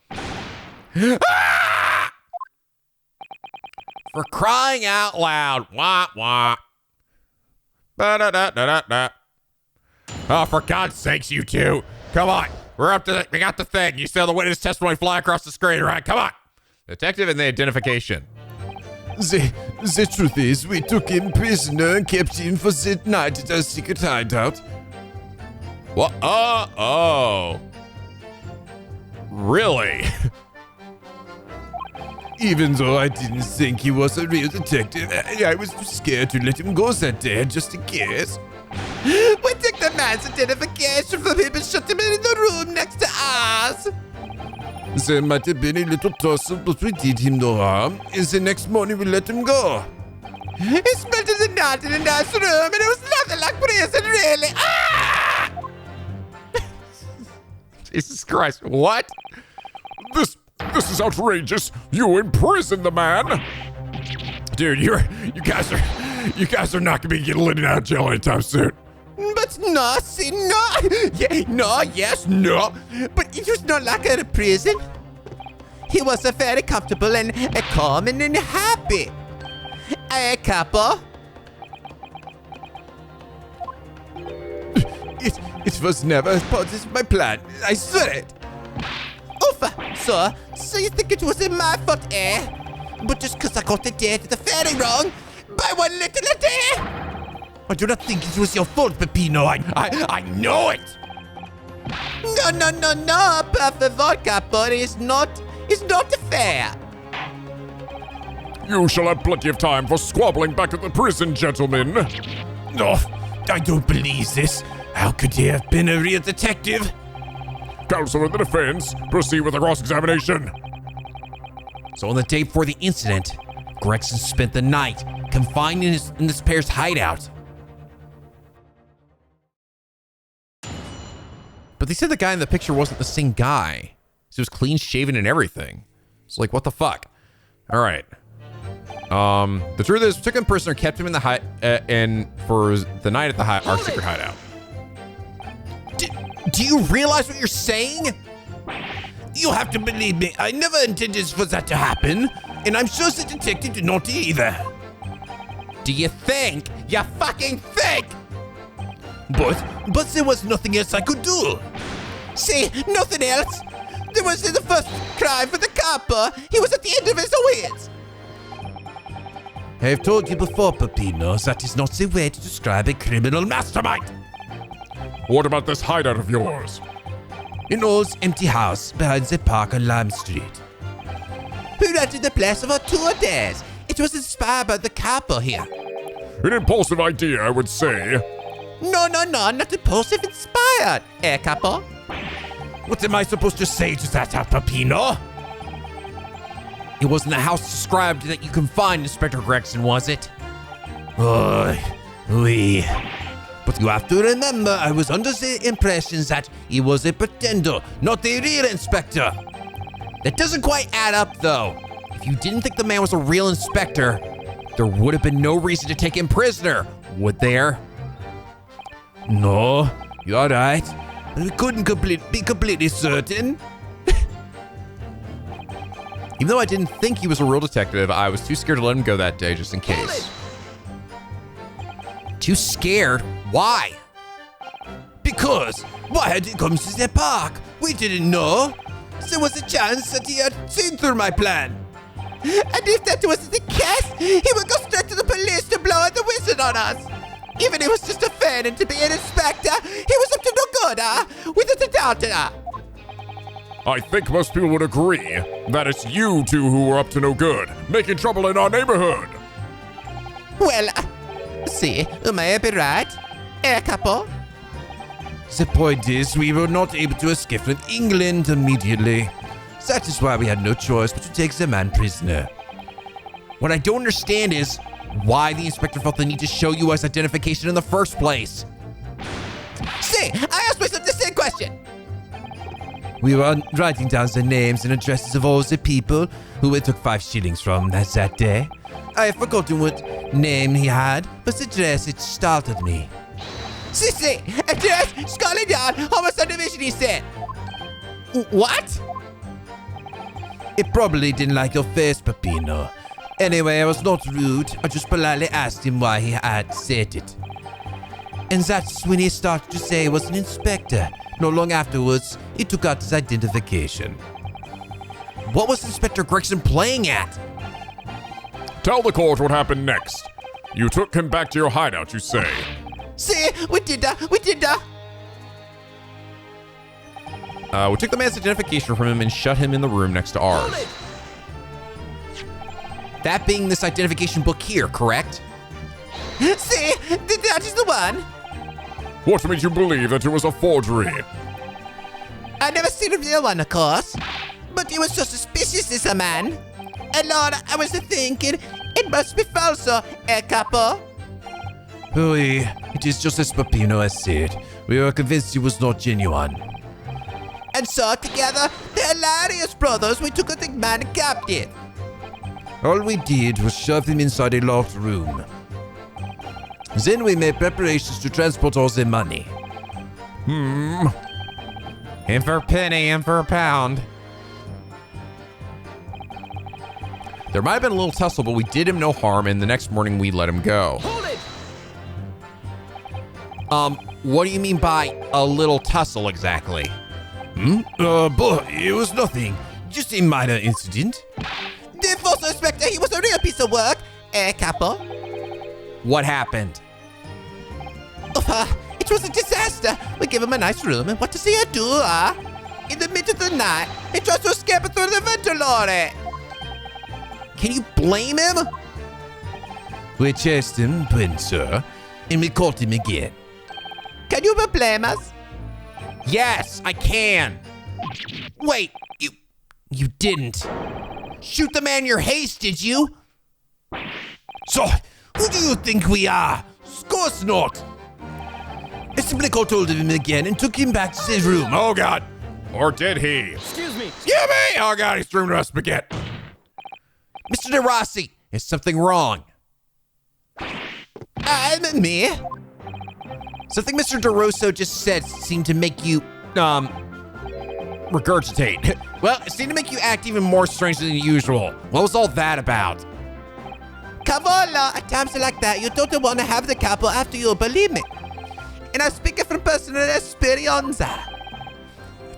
for crying out loud. Wah, wah. Ba-da-da-da-da-da. Oh, for God's sakes, you two. Come on. We got the thing. You saw the witness testimony fly across the screen, right? Come on. Detective and the identification. The truth is, we took him prisoner and kept him for that night at our secret hideout. What? Oh. Really? Even though I didn't think he was a real detective, I was too scared to let him go that day, just in case. We took the man's identification from him and shut him in the room next to us. There might have been a little tussle, but we did him no harm. And the next morning we let him go. He spent the night in a nice room and it was nothing like prison, really. Ah! Jesus Christ, what? This is outrageous. You imprisoned the man. Dude, you guys are not gonna be getting let out of jail anytime soon. But no, see, no. Yeah, no, yes, no. But it was not like a prison. He was very comfortable and calm and happy. A couple. It It was never part of my plan. I swear it. Uffa, so you think it was in my fault, eh? But just because I got the date at the ferry wrong, by one little a day? I do not think it was your fault, Peppino. I know it. No, per favor, Capo. It's not fair. You shall have plenty of time for squabbling back at the prison, gentlemen. No, I don't believe this. How could he have been a real detective? Counsel for the defense, proceed with the cross-examination. So on the day before the incident, Gregson spent the night confined in this pair's hideout. But they said the guy in the picture wasn't the same guy. He was clean shaven and everything. It's like, what the fuck? All right. The truth is, we took him prisoner, kept him in the and for the night at our secret hideout. Do you realize what you're saying? You have to believe me. I never intended for that to happen, and I'm sure the detective did not either. Do you think? You fucking think? But there was nothing else I could do. See, nothing else. There was the first crime for the copper. He was at the end of his wits. I have told you before, Peppino, that is not the way to describe a criminal mastermind. What about this hideout of yours? An old empty house behind the park on Lime Street. Who rented the place for 2 days? It was inspired by the copper here. An impulsive idea, I would say. No, not impulsive, inspired. Eh, copper? What am I supposed to say to that, Peppino? It wasn't the house described that you confined Inspector Gregson, was it? Oui. But you have to remember, I was under the impression that he was a pretender, not the real inspector. That doesn't quite add up, though. If you didn't think the man was a real inspector, there would have been no reason to take him prisoner, would there? No, you're right. We couldn't be completely certain. Even though I didn't think he was a real detective, I was too scared to let him go that day just in case. Too scared? Why? Because why had he come to the park? We didn't know. There was a chance that he had seen through my plan. And if that was the case, he would go straight to the police to blow out the whistle on us. Even if he was just a fan and to be an inspector, he was up to no good, without a doubt, I think most people would agree that it's you two who were up to no good, making trouble in our neighborhood. Well, see, may I be right? Couple? The point is, we were not able to escape from England immediately. That is why we had no choice but to take the man prisoner. What I don't understand is why the inspector felt the need to show you his identification in the first place. See, I asked myself the same question. We were writing down the names and addresses of all the people who we took 5 shillings from that day. I have forgotten what name he had, but the address, it startled me. See, address, Scotland Yard, homicide division, he said. What? It probably didn't like your face, Peppino. Anyway, I was not rude. I just politely asked him why he had said it. And that's when he started to say he was an inspector. Not long afterwards, he took out his identification. What was Inspector Gregson playing at? Tell the court what happened next. You took him back to your hideout, you say. See, we did that. We took the man's identification from him and shut him in the room next to ours. That being this identification book here, correct? See, that is the one. What made you believe that it was a forgery? I never seen a real one, of course. But it was so suspicious, this man. And Lord, I was thinking, it must be false, couple. Oui, it is just as Peppino has said. We were convinced he was not genuine. And so together, the hilarious brothers, we took the man captive. All we did was shove him inside a locked room. Then we made preparations to transport all the money. In for a penny, in for a pound. There might have been a little tussle, but we did him no harm, and the next morning we let him go. What do you mean by a little tussle exactly? But it was nothing. Just a minor incident. The false inspector, he was a real piece of work. Capo. What happened? It was a disaster. We gave him a nice room, and what does he do, In the middle of the night, he tries to escape through the ventilator. Can you blame him? We chased him, twin sir, and we caught him again. Can you blame us? Yes, I can. Wait, you didn't shoot the man in your haste, did you? So, who do you think we are? Of course not. I simply caught hold of him again and took him back to his room. Oh, God. Or did he? Excuse me. Oh, God, he's threw us spaghetti. Mr. De Rossi, is something wrong? Me? Something Mr. DeRosso just said seemed to make you, regurgitate. Well, it seemed to make you act even more strangely than usual. What was all that about? Cavolo, at times like that, you don't want to have the capo after you, believe me. And I'm speaking from personal experience.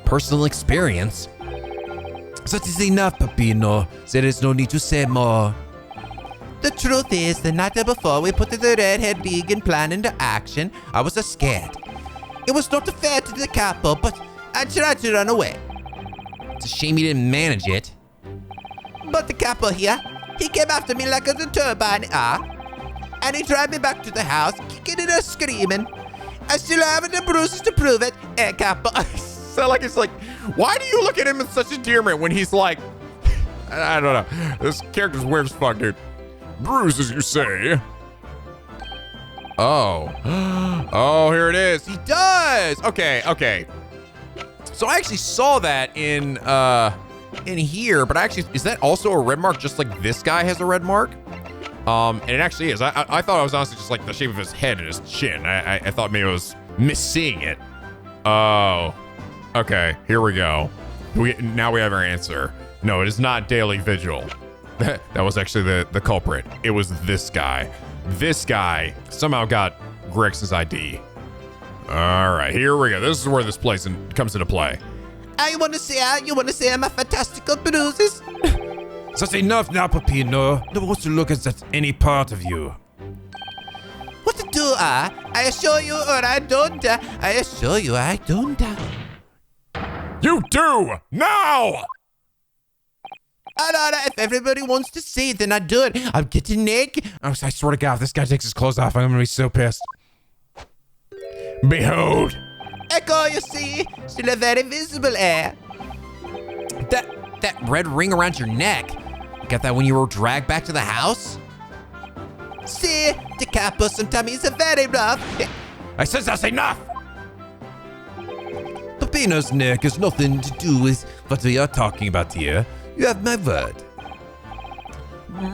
Personal experience? That is enough, Papino. There is no need to say more. The truth is, the night before we put the Redhead Vegan plan into action, I was scared. It was not fair to the capo, but I tried to run away. It's a shame you didn't manage it. But the capo here, he came after me like a turbine, and he dragged me back to the house, kicking and screaming. I still have the bruises to prove it, capo. So like, it's like, why do you look at him with such endearment when he's like, I don't know. This character's weird as fuck, dude. Bruises, you say? Oh. Oh, here it is. He does. Okay. So I actually saw that in here, but actually, is that also a red mark just like this guy has a red mark? And it actually is. I thought it was honestly just like the shape of his head and his chin. I thought maybe I was misseeing it. Oh. Okay, here we go. Now we have our answer. No, it is not Daily Vigil. That was actually the culprit. It was this guy. This guy somehow got Gregson's ID. All right, here we go. This is where this comes into play. You want to see my fantastical bruises? That's enough now, Papino. No one wants to look at any part of you. What to do, I assure you, or I don't. I assure you, I don't. You do! Now! If everybody wants to see it, then I do it. I'm getting naked. I swear to God, if this guy takes his clothes off, I'm gonna be so pissed. Behold. Echo, you see? Still a very visible air. That red ring around your neck. You got that when you were dragged back to the house? See, the capo sometimes is very rough. I said that's enough. Papino's neck has nothing to do with what we are talking about here. You have my word.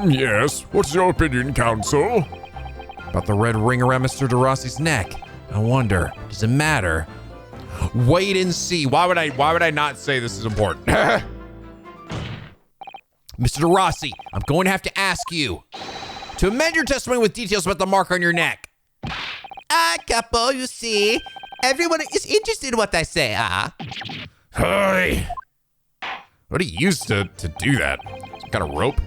Yes, what's your opinion, counsel? About the red ring around Mr. De Rossi's neck. I wonder, does it matter? Wait and see. Why would I not say this is important? Mr. De Rossi, I'm going to have to ask you to amend your testimony with details about the mark on your neck. Capo, you see, everyone is interested in what I say, Hey. What do you use to do that? Some kind of rope?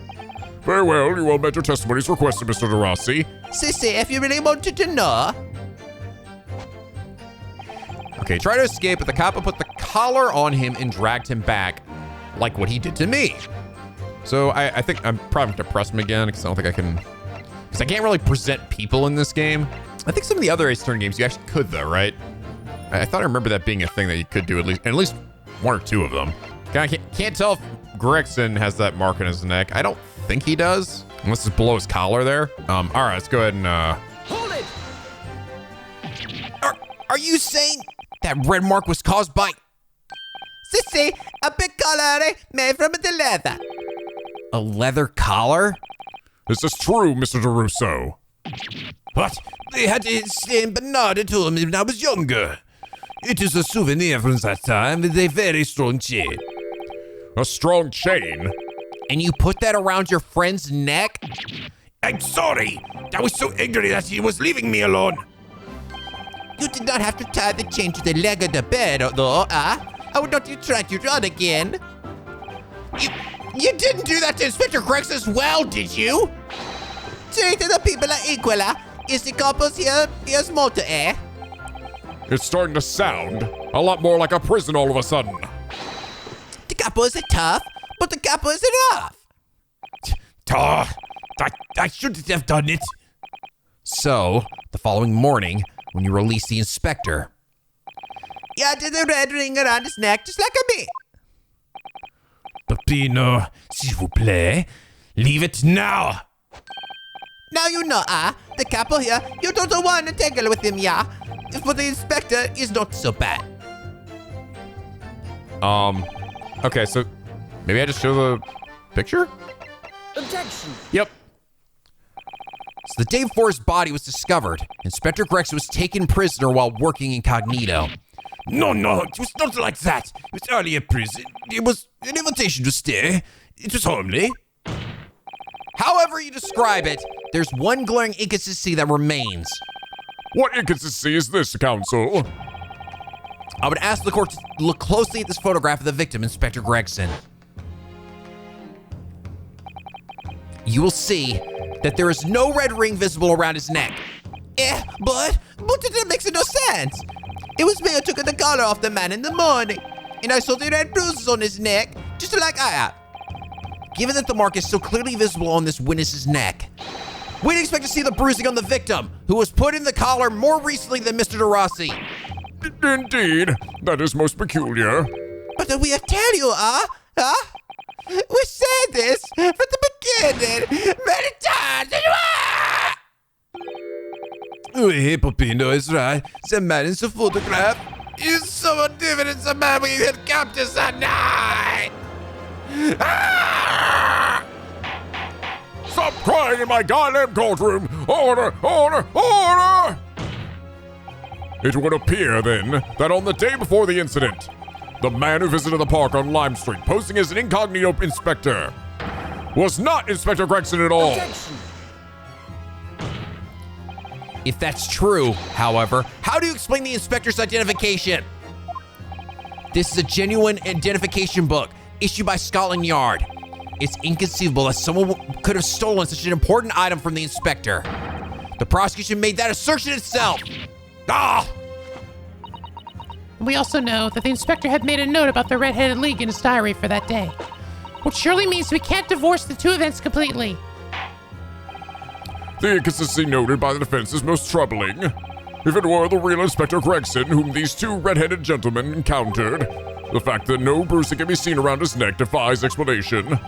Very well, you will amend your testimony as requested, Mr. De Rossi. See, if you really wanted to know. Okay, try to escape, but the cop put the collar on him and dragged him back, like what he did to me. So I think I'm probably going to press him again, because I don't think I can, because I can't really present people in this game. I think some of the other Ace Attorney games you actually could though, right? I thought I remember that being a thing that you could do at least one or two of them. I can't tell if Gregson has that mark on his neck. I don't think he does, unless it's below his collar there. All right, let's go ahead and Hold it! Are you saying that red mark was caused by See, a big collar made from the leather. a leather collar? Is this true, Mr. DeRusso? What? They had the same Bernard to him when I was younger. It is a souvenir from that time with a very strong chain. A strong chain? And you put that around your friend's neck? I'm sorry. I was so angry that he was leaving me alone. You did not have to tie the chain to the leg of the bed, though, How would not you try to run again? You didn't do that to Inspector Gregson as well, did you? Treat the people are equal, Is the couples here? Here's more to It's starting to sound a lot more like a prison all of a sudden. The couple is tough, but the couple is rough. I shouldn't have done it. So, the following morning, when you release the inspector, You had the red ring around his neck just like me. Peppino, s'il vous plaît, leave it now. Now you know, the couple here, you don't want to tangle with him, yeah? For the inspector is not so bad. Okay, so maybe I just show the picture? Objection. Yep. So the day before his body was discovered, Inspector Gregson was taken prisoner while working incognito. No, it was not like that. It was early in prison. It was an invitation to stay. It was homely. However you describe it, there's one glaring inconsistency that remains. What inconsistency is this, counsel? I would ask the court to look closely at this photograph of the victim, Inspector Gregson. You will see that there is no red ring visible around his neck. But it makes no sense. It was me who took the collar off the man in the morning, and I saw the red bruises on his neck, just like I have. Given that the mark is so clearly visible on this witness's neck, we'd expect to see the bruising on the victim, who was put in the collar more recently than Mr. DeRossi. Indeed, that is most peculiar. But we have tell you, We said this from the beginning many times. Hey, Peppino is right. The man in the photograph. Is someone different than the man we had captured that night? Stop crying in my goddamn courtroom! Order! Order! Order! It would appear, then, that on the day before the incident, the man who visited the park on Lime Street, posing as an incognito inspector, was not Inspector Gregson at all. Objection. If that's true, however, how do you explain the inspector's identification? This is a genuine identification book issued by Scotland Yard. It's inconceivable that someone could have stolen such an important item from the inspector. The prosecution made that assertion itself. We also know that the inspector had made a note about the Red-Headed League in his diary for that day, which surely means we can't divorce the two events completely. The inconsistency noted by the defense is most troubling. If it were the real Inspector Gregson whom these two red-headed gentlemen encountered, the fact that no bruising can be seen around his neck defies explanation.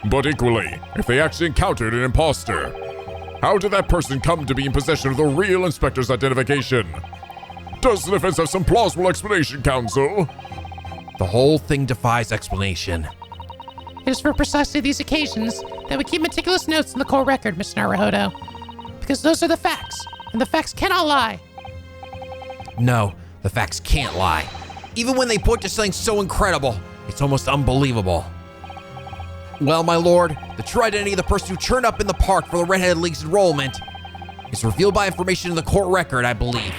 But equally, if they actually encountered an imposter, how did that person come to be in possession of the real inspector's identification? Does the defense have some plausible explanation, counsel? The whole thing defies explanation. It is for precisely these occasions that we keep meticulous notes in the court record, Mr. Naruhodo. Because those are the facts, and the facts cannot lie. No, the facts can't lie. Even when they point to something so incredible, it's almost unbelievable. Well, my lord, the true identity of the person who turned up in the park for the Red-Headed League's enrollment is revealed by information in the court record, I believe.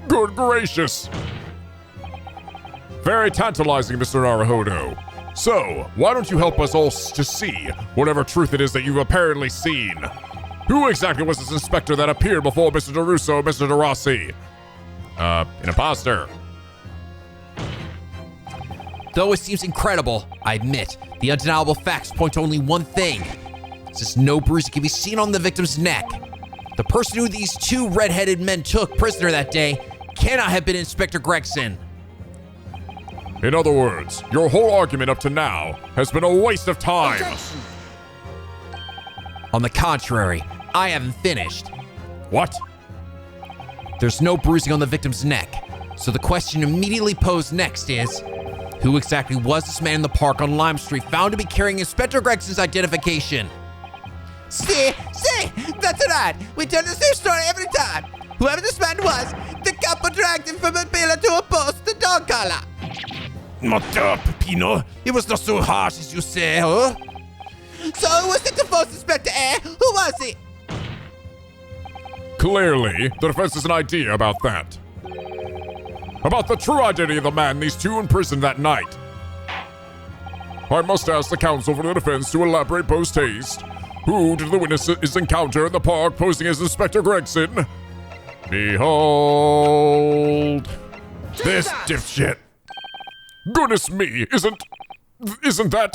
Good gracious! Very tantalizing, Mr. Naruhodo. So, why don't you help us all to see whatever truth it is that you've apparently seen? Who exactly was this inspector that appeared before Mr. DeRusso and Mr. DeRossi? An imposter. Though it seems incredible, I admit, the undeniable facts point to only one thing. Since no bruise can be seen on the victim's neck, the person who these two red-headed men took prisoner that day cannot have been Inspector Gregson. In other words, your whole argument up to now has been a waste of time. Objection. On the contrary, I haven't finished. What? There's no bruising on the victim's neck, so the question immediately posed next is, who exactly was this man in the park on Lime Street found to be carrying Inspector Gregson's identification? See, that's right. We tell the same story every time. Whoever this man was, the couple dragged him from a pillar to a post, the dog collar. Mother, Peppino, it was not so harsh as you say, huh? So who was it, the false inspector, Who was he? Clearly, the defense has an idea about that. about the true identity of the man these two imprisoned that night. I must ask the counsel for the defense to elaborate post-haste. Who did the witnesses encounter in the park posing as Inspector Gregson? Behold... This dipshit. Goodness me, isn't that...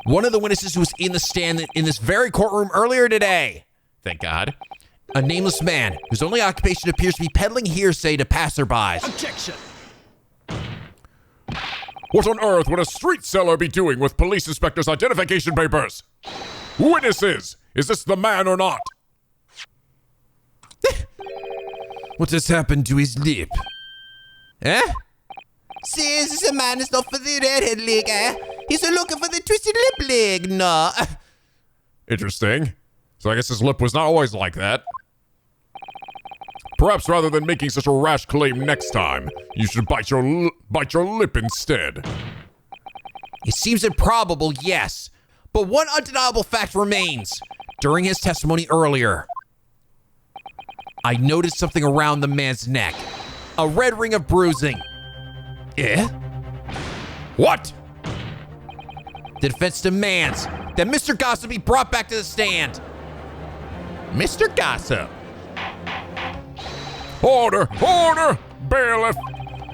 One of the witnesses who was in the stand in this very courtroom earlier today. Thank God. A nameless man whose only occupation appears to be peddling hearsay to passerbys. Objection. What on earth would a street seller be doing with police inspector's identification papers? Witnesses! Is this the man or not? What has happened to his lip? Eh? Says this man is not for the redhead league, eh? He's looking for the twisted lip league, no. Interesting. So I guess his lip was not always like that. Perhaps rather than making such a rash claim next time, you should bite your lip instead. It seems improbable, yes. But one undeniable fact remains. During his testimony earlier, I noticed something around the man's neck. A red ring of bruising. Eh? What? The defense demands that Mr. Gossip be brought back to the stand. Mr. Gossip. Order! Order! Bailiff!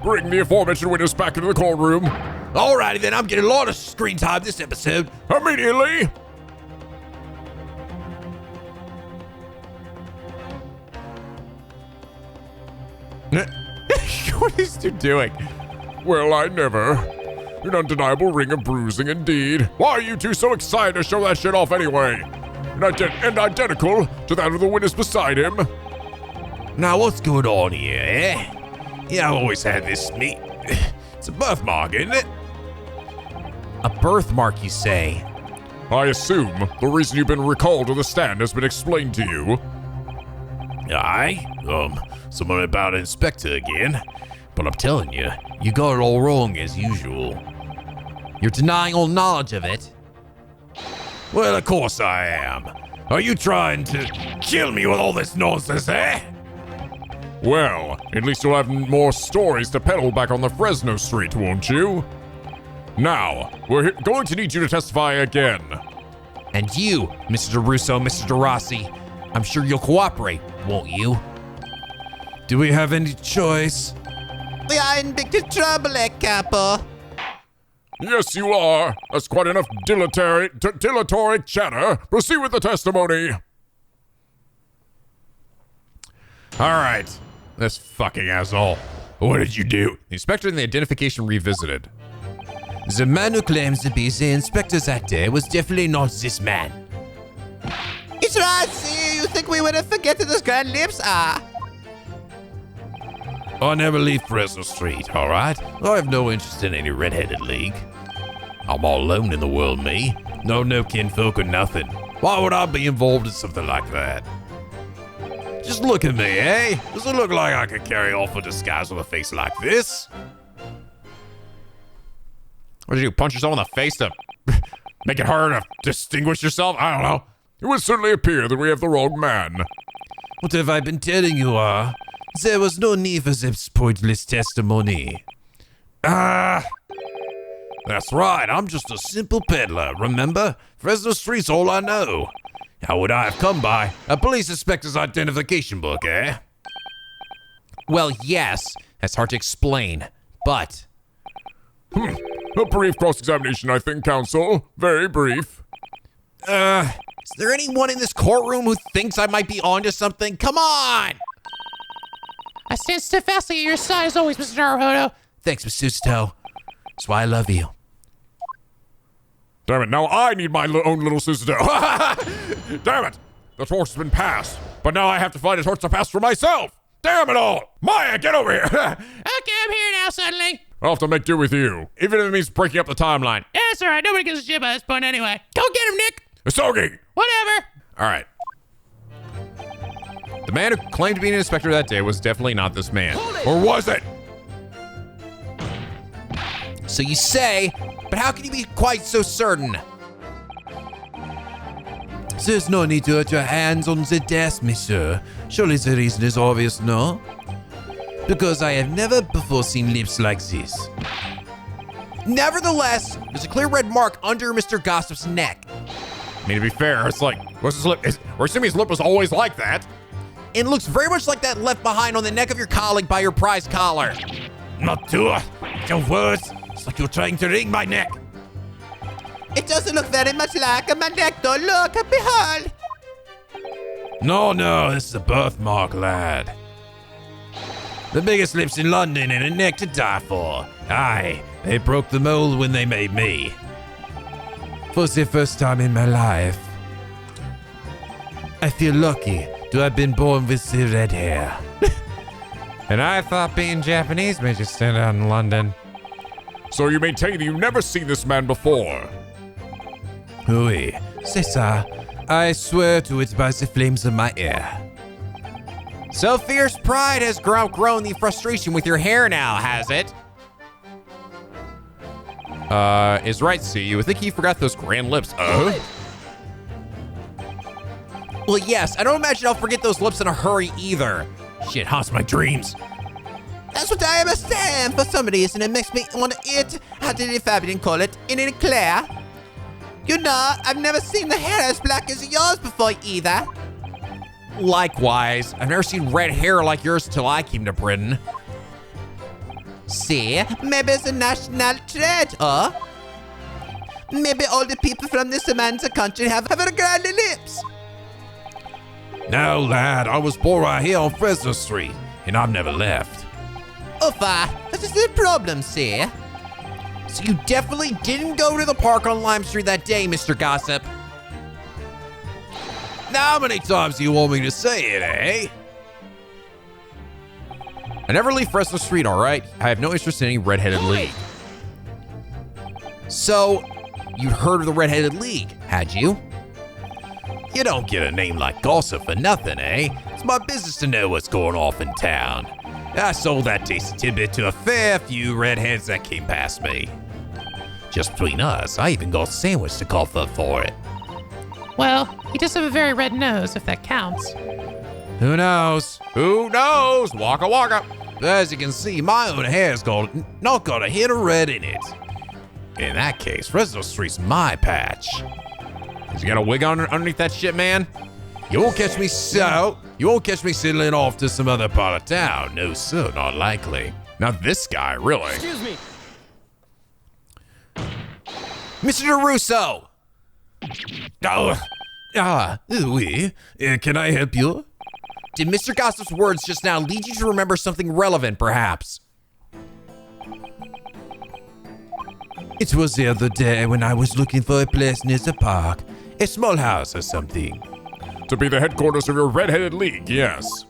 Bring the aforementioned witness back into the courtroom. Alrighty then, I'm getting a lot of screen time this episode. Immediately! What is he doing? Well, I never. An undeniable ring of bruising indeed. Why are you two so excited to show that shit off anyway? And identical to that of the witness beside him. Now, what's going on here, eh? Yeah, I've always had this meat. It's a birthmark, isn't it? A birthmark, you say? I assume the reason you've been recalled to the stand has been explained to you. Aye, someone about an inspector again. But I'm telling you, you got it all wrong as usual. You're denying all knowledge of it. Well, of course I am. Are you trying to kill me with all this nonsense, eh? Well, at least you'll have more stories to peddle back on the Fresno Street, won't you? Now, we're going to need you to testify again. And you, Mr. DeRusso, Mr. DeRossi, I'm sure you'll cooperate, won't you? Do we have any choice? We are in big trouble, Capo. Yes, you are. That's quite enough dilatory chatter. Proceed with the testimony. All right. This fucking asshole. What did you do? The inspector and the identification revisited. The man who claims to be the inspector that day was definitely not this man. It's right, see, you think we would have forgotten those grand lips, ah? I never leave Fresno Street, all right? I have no interest in any red-headed league. I'm all alone in the world, me. No kinfolk or nothing. Why would I be involved in something like that? Just look at me, eh? Does it look like I could carry off a disguise with a face like this? What did you do? Punch yourself in the face to make it harder to distinguish yourself? I don't know. It would certainly appear that we have the wrong man. What have I been telling you, There was no need for this pointless testimony. That's right. I'm just a simple peddler, remember? Fresno Street's all I know. How would I have come by a police inspector's identification book, eh? Well, yes. That's hard to explain, but... A brief cross-examination, I think, counsel. Very brief. Is there anyone in this courtroom who thinks I might be onto something? Come on! I stand steadfastly at your side as always, Mr. Naruhodo. Thanks, Miss Susto. That's why I love you. Damn it, now I need my own little sister. Damn it! The torch has been passed, but now I have to find a torch to pass for myself. Damn it all! Maya, get over here! Okay, I'm here now, suddenly. I'll have to make do with you, even if it means breaking up the timeline. Yeah, it's alright. Nobody gives a shit about this point anyway. Go get him, Nick. Asougi! Whatever. All right. The man who claimed to be an inspector that day was definitely not this man. Or was it? So you say, but how can you be quite so certain? There's no need to hurt your hands on the desk, monsieur. Surely the reason is obvious, no? because I have never before seen lips like this. Nevertheless, there's a clear red mark under Mr. Gossip's neck. I mean, to be fair, it's like, what's his lip? We're assuming his lip was always like that. It looks very much like that left behind on the neck of your colleague by your prize collar. Not too. The words. It's like you're trying to wring my neck. It doesn't look very much like a neck, though. Look, behold. No, this is a birthmark, lad. The biggest lips in London and a neck to die for. Aye, they broke the mold when they made me. For the first time in my life, I feel lucky to have been born with the red hair. And I thought being Japanese made you stand out in London. So you maintain you've never seen this man before? Oui, c'est ça. I swear to it by the flames of my hair. So fierce pride has outgrown the frustration with your hair now, has it? Is right, see, you would think he forgot those grand lips. Well, yes, I don't imagine I'll forget those lips in a hurry either. Shit haunts my dreams. That's what I understand. For some reason, it makes me want to eat. How did it Fabian call it? In an eclair? You know, I've never seen the hair as black as yours before either. Likewise, I've never seen red hair like yours till I came to Britain. See, maybe it's a national trait, or maybe all the people from this Samantha country have very grimy lips. No, lad, I was born right here on Fresno Street, and I've never left. Uffa, this is the problem, see? So you definitely didn't go to the park on Lime Street that day, Mr. Gossip. Now, how many times do you want me to say it, eh? I never leave Fresno Street, all right? I have no interest in any Red-Headed League. So, you'd heard of the Red-Headed League, had you? You don't get a name like Gossip for nothing, eh? It's my business to know what's going off in town. I sold that tasty tidbit to a fair few redheads that came past me. Just between us, I even got a sandwich to call for it. Well, he does have a very red nose, if that counts. Who knows? Who knows? Waka waka. As you can see, my own hair's not got a hint of red in it. In that case, Fresno Street's my patch. Has he got a wig on underneath that shit, man? You won't catch me settling off to some other part of town. No, sir, not likely. Now this guy, really. Excuse me. Mr. DeRusso! Oui. Can I help you? Did Mr. Gossip's words just now lead you to remember something relevant, perhaps? It was the other day when I was looking for a place near the park. A small house or something. To be the headquarters of your Red-Headed League, yes.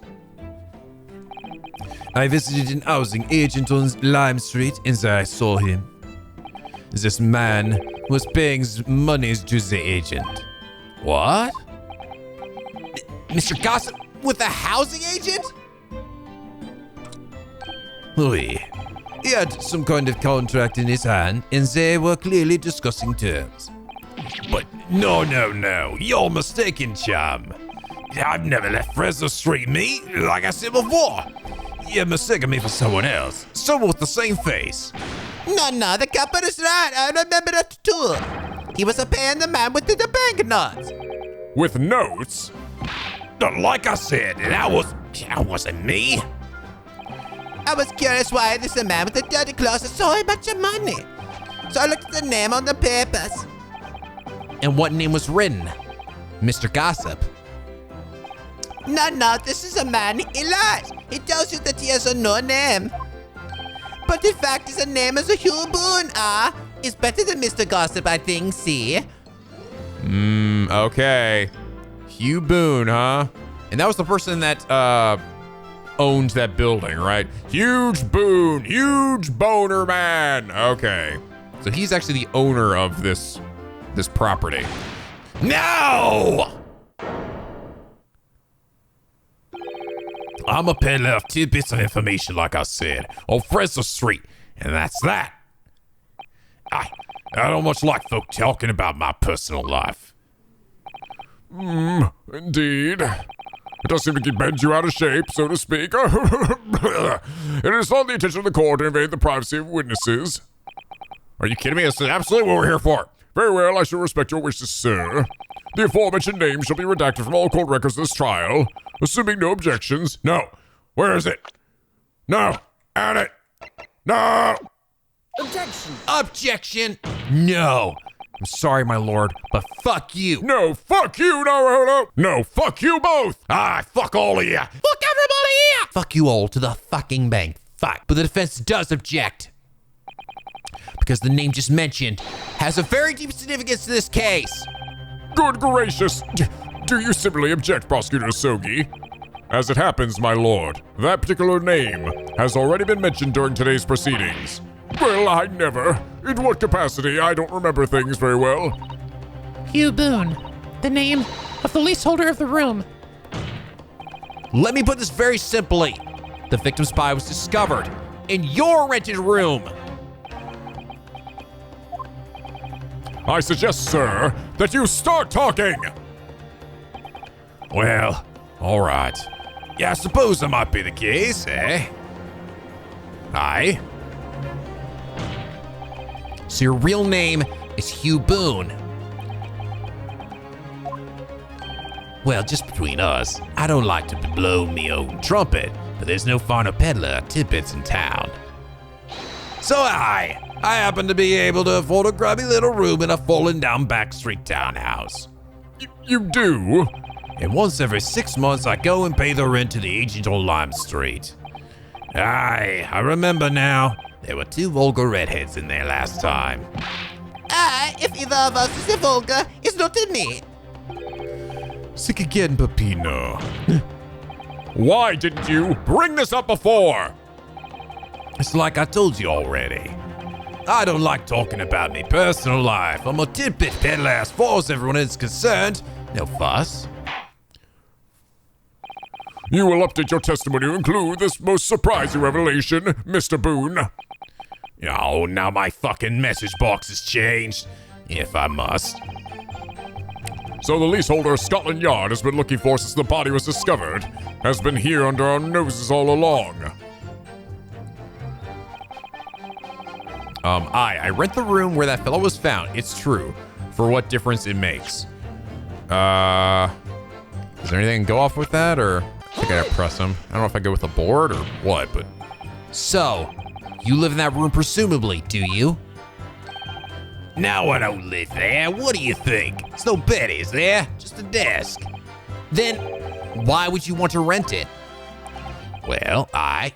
I visited an housing agent on Lime Street and there I saw him. This man was paying monies to the agent. What? Mr. Gossip with a housing agent? Oui. He had some kind of contract in his hand and they were clearly discussing terms. But no. You're mistaken, chum. I've never left Fresno Street, me. Like I said before. You're mistaken me for someone else. Someone with the same face. No, the copper is right. I remember that too. He was paying the man with the banknotes. With notes? Like I said, that wasn't me. I was curious why this man with the dirty clothes had so much money. So I looked at the name on the papers. And what name was written? Mr. Gossip. No, this is a man. He lies. He tells you that he has no name. But in fact, his name is Hugh Boone. It's better than Mr. Gossip, I think, see? Okay. Hugh Boone, huh? And that was the person that, owned that building, right? Huge Boone, huge boner man. Okay. So he's actually the owner of this property. No! I'm a peddler of tidbits of information, like I said, on Fresno Street, and that's that. I don't much like folk talking about my personal life. Indeed. It does seem to keep bend you out of shape, so to speak. It is not the intention of the court to invade the privacy of witnesses. Are you kidding me? This is absolutely what we're here for. Very well, I shall respect your wishes, sir. The aforementioned name shall be redacted from all court records of this trial, assuming no objections. No. Where is it? No. Add it. No. Objection! No. I'm sorry, my lord, but fuck you. No, fuck you, Naruhodo! No, fuck you both! Ah, fuck all of you. Fuck everybody here! Fuck you all to the fucking bank. Fuck. But the defense does object. Because the name just mentioned has a very deep significance to this case. Good gracious! Do you simply object, Prosecutor Asougi? As it happens, my lord, that particular name has already been mentioned during today's proceedings. Well, I never. In what capacity? I don't remember things very well. Hugh Boone, the name of the leaseholder of the room. Let me put this very simply. The victim's body was discovered in your rented room. I suggest, sir, that you start talking! Well, all right. Yeah, I suppose that might be the case, eh? Aye. So your real name is Hugh Boone. Well, just between us, I don't like to blow me own trumpet, but there's no finer peddler tidbits in town. So I happen to be able to afford a grubby little room in a fallen down backstreet townhouse. You do? And once every 6 months, I go and pay the rent to the agent on Lime Street. Aye, I remember now. There were 2 vulgar redheads in there last time. If either of us is a vulgar, it's not in me. Sick again, Peppino. Why didn't you bring this up before? It's like I told you already. I don't like talking about me personal life. I'm a tidbit peddler as far as everyone is concerned. No fuss. You will update your testimony to include this most surprising revelation, Mr. Boone. Oh, now my fucking message box has changed. If I must. So the leaseholder of Scotland Yard has been looking for since the body was discovered, has been here under our noses all along. I rent the room where that fellow was found. It's true. For what difference it makes. Is there anything I can go off with that, or I think I gotta press him? I don't know if I go with a board or what, but... So, you live in that room presumably, do you? No, I don't live there. What do you think? There's no bed, is there? Just a desk. Then, why would you want to rent it? Well, I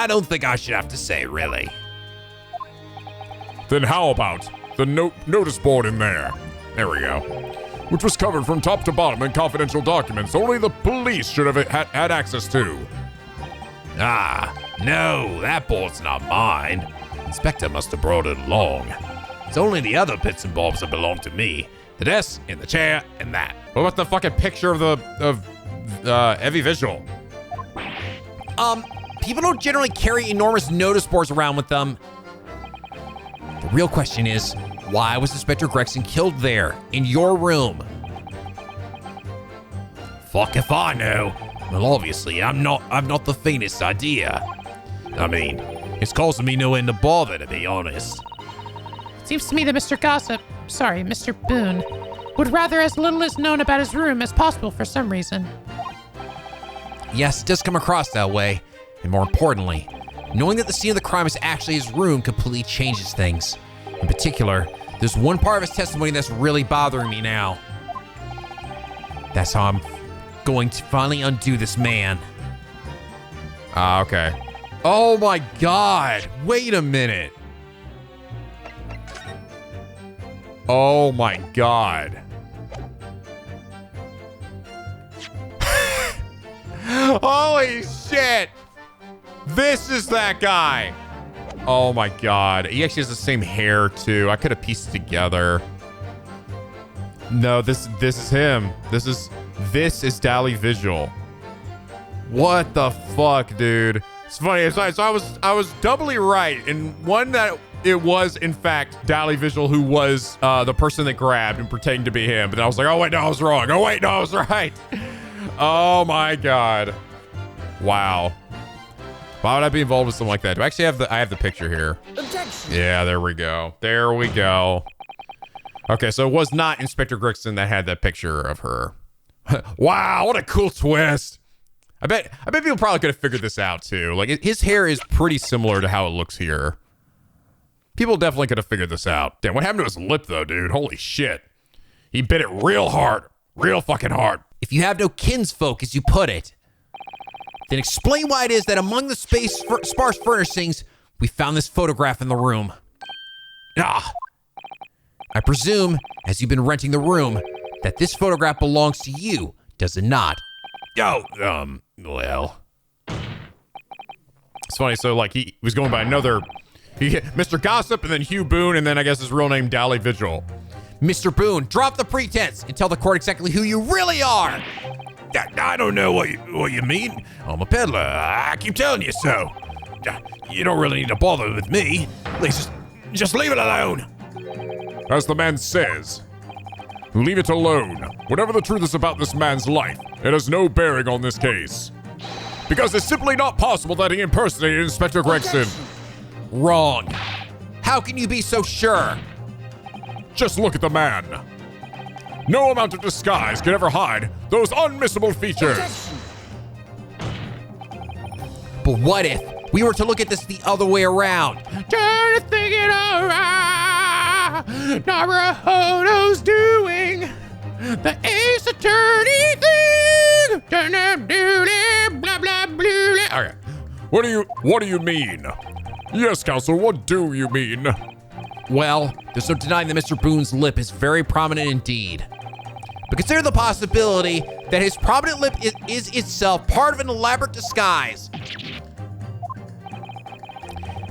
don't think I should have to say, really. Then how about the notice board in there? There we go. Which was covered from top to bottom in confidential documents only the police should have had access to. Ah, no, that board's not mine. Inspector must have brought it along. It's only the other bits and bobs that belong to me. The desk, and the chair, and that. What about the fucking picture of Evie Visual? People don't generally carry enormous notice boards around with them. The real question is, why was Inspector Gregson killed there, in your room? Fuck if I know. Well, obviously, I've not the faintest idea. I mean, it's causing me no end of bother, to be honest. It seems to me that Mr. Boone, would rather as little is known about his room as possible for some reason. Yes, it does come across that way. And more importantly, knowing that the scene of the crime is actually his room completely changes things. In particular, there's one part of his testimony that's really bothering me now. That's how I'm going to finally undo this man. Okay. Oh my God, wait a minute. Oh my God. Holy shit. This is that guy. Oh my God. He actually has the same hair too. I could have pieced it together. No, this is him. This is Dali Visual. What the fuck, dude? It's funny. So I was doubly right in one that it was in fact Dali Visual who was the person that grabbed and pretending to be him. But then I was like, oh wait, no, I was wrong. Oh wait, no, I was right. Oh my god. Wow. Why would I be involved with something like that? Do I actually have I have the picture here. Objection. Yeah, there we go. There we go. Okay, so it was not Inspector Gregson that had that picture of her. Wow, what a cool twist. I bet people probably could have figured this out too. Like his hair is pretty similar to how it looks here. People definitely could have figured this out. Damn, what happened to his lip though, dude? Holy shit. He bit it real hard. Real fucking hard. If you have no kinsfolk, as you put it, then explain why it is that among the sparse furnishings, we found this photograph in the room. Ah. I presume, as you've been renting the room, that this photograph belongs to you, does it not? Oh, well. It's funny, so like he was going by another, Mr. Gossip and then Hugh Boone and then I guess his real name, Dally Vigil. Mr. Boone, drop the pretense and tell the court exactly who you really are. I don't know what you mean. I'm a peddler. I keep telling you so. You don't really need to bother with me. Please just leave it alone. As the man says, leave it alone. Whatever the truth is about this man's life, it has no bearing on this case. Because it's simply not possible that he impersonated Inspector Gregson. Wrong. How can you be so sure? Just look at the man. No amount of disguise can ever hide those unmissable features. But what if we were to look at this the other way around? Turn to think it around. Naruhodo's doing the Ace Attorney thing. Turn up, doodle, blah blah blah. Okay. What do you mean? Yes, counsel, what do you mean? Well, there's no denying that Mr. Boone's lip is very prominent indeed. But consider the possibility that his prominent lip is itself part of an elaborate disguise.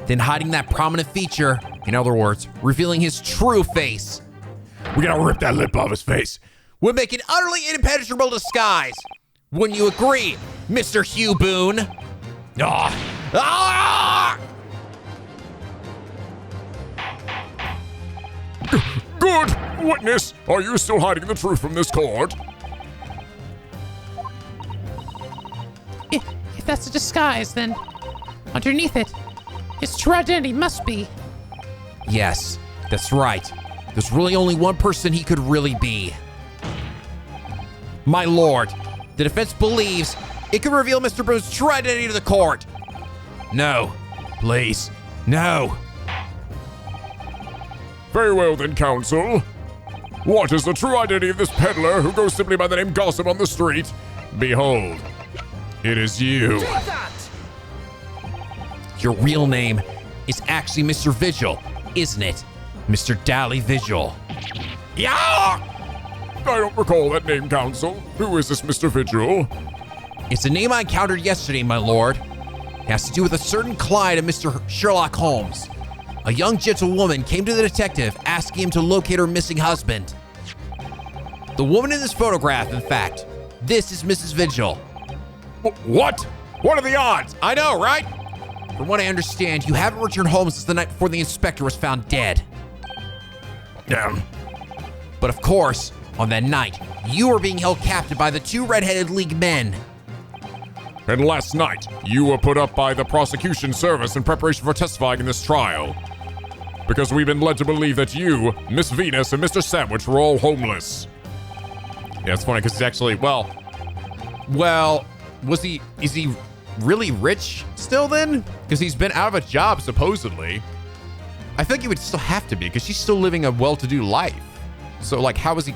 Then hiding that prominent feature, in other words, revealing his true face, We gotta rip that lip off his face. would make an utterly impenetrable disguise. Wouldn't you agree, Mr. Hugh Boone? Ah! Good! Witness, are you still hiding the truth from this court? If that's a disguise, then underneath it, his true identity must be. Yes, that's right. There's really only one person he could really be. My lord, the defense believes it could reveal Mr. Boone's true identity to the court. No, please, no. Very well then, counsel. What is the true identity of this peddler who goes simply by the name Gossip on the street? Behold, it is you. Take that! Your real name is actually Mr. Vigil, isn't it? Mr. Dally Vigil. Yeah! I don't recall that name, counsel. Who is this Mr. Vigil? It's a name I encountered yesterday, my lord. It has to do with a certain client of Mr. Sherlock Holmes. A young gentlewoman came to the detective asking him to locate her missing husband. The woman in this photograph, in fact. This is Mrs. Vigil. What? What are the odds? I know, right? From what I understand, you haven't returned home since the night before the inspector was found dead. But of course, on that night, you were being held captive by the two red-headed League men. And last night, you were put up by the prosecution service in preparation for testifying in this trial. Because we've been led to believe that you, Miss Venus, and Mr. Sandwich were all homeless. Yeah, it's funny because he's actually, well, is he really rich still then? Because he's been out of a job, supposedly. I think he would still have to be because she's still living a well-to-do life. So like, how is he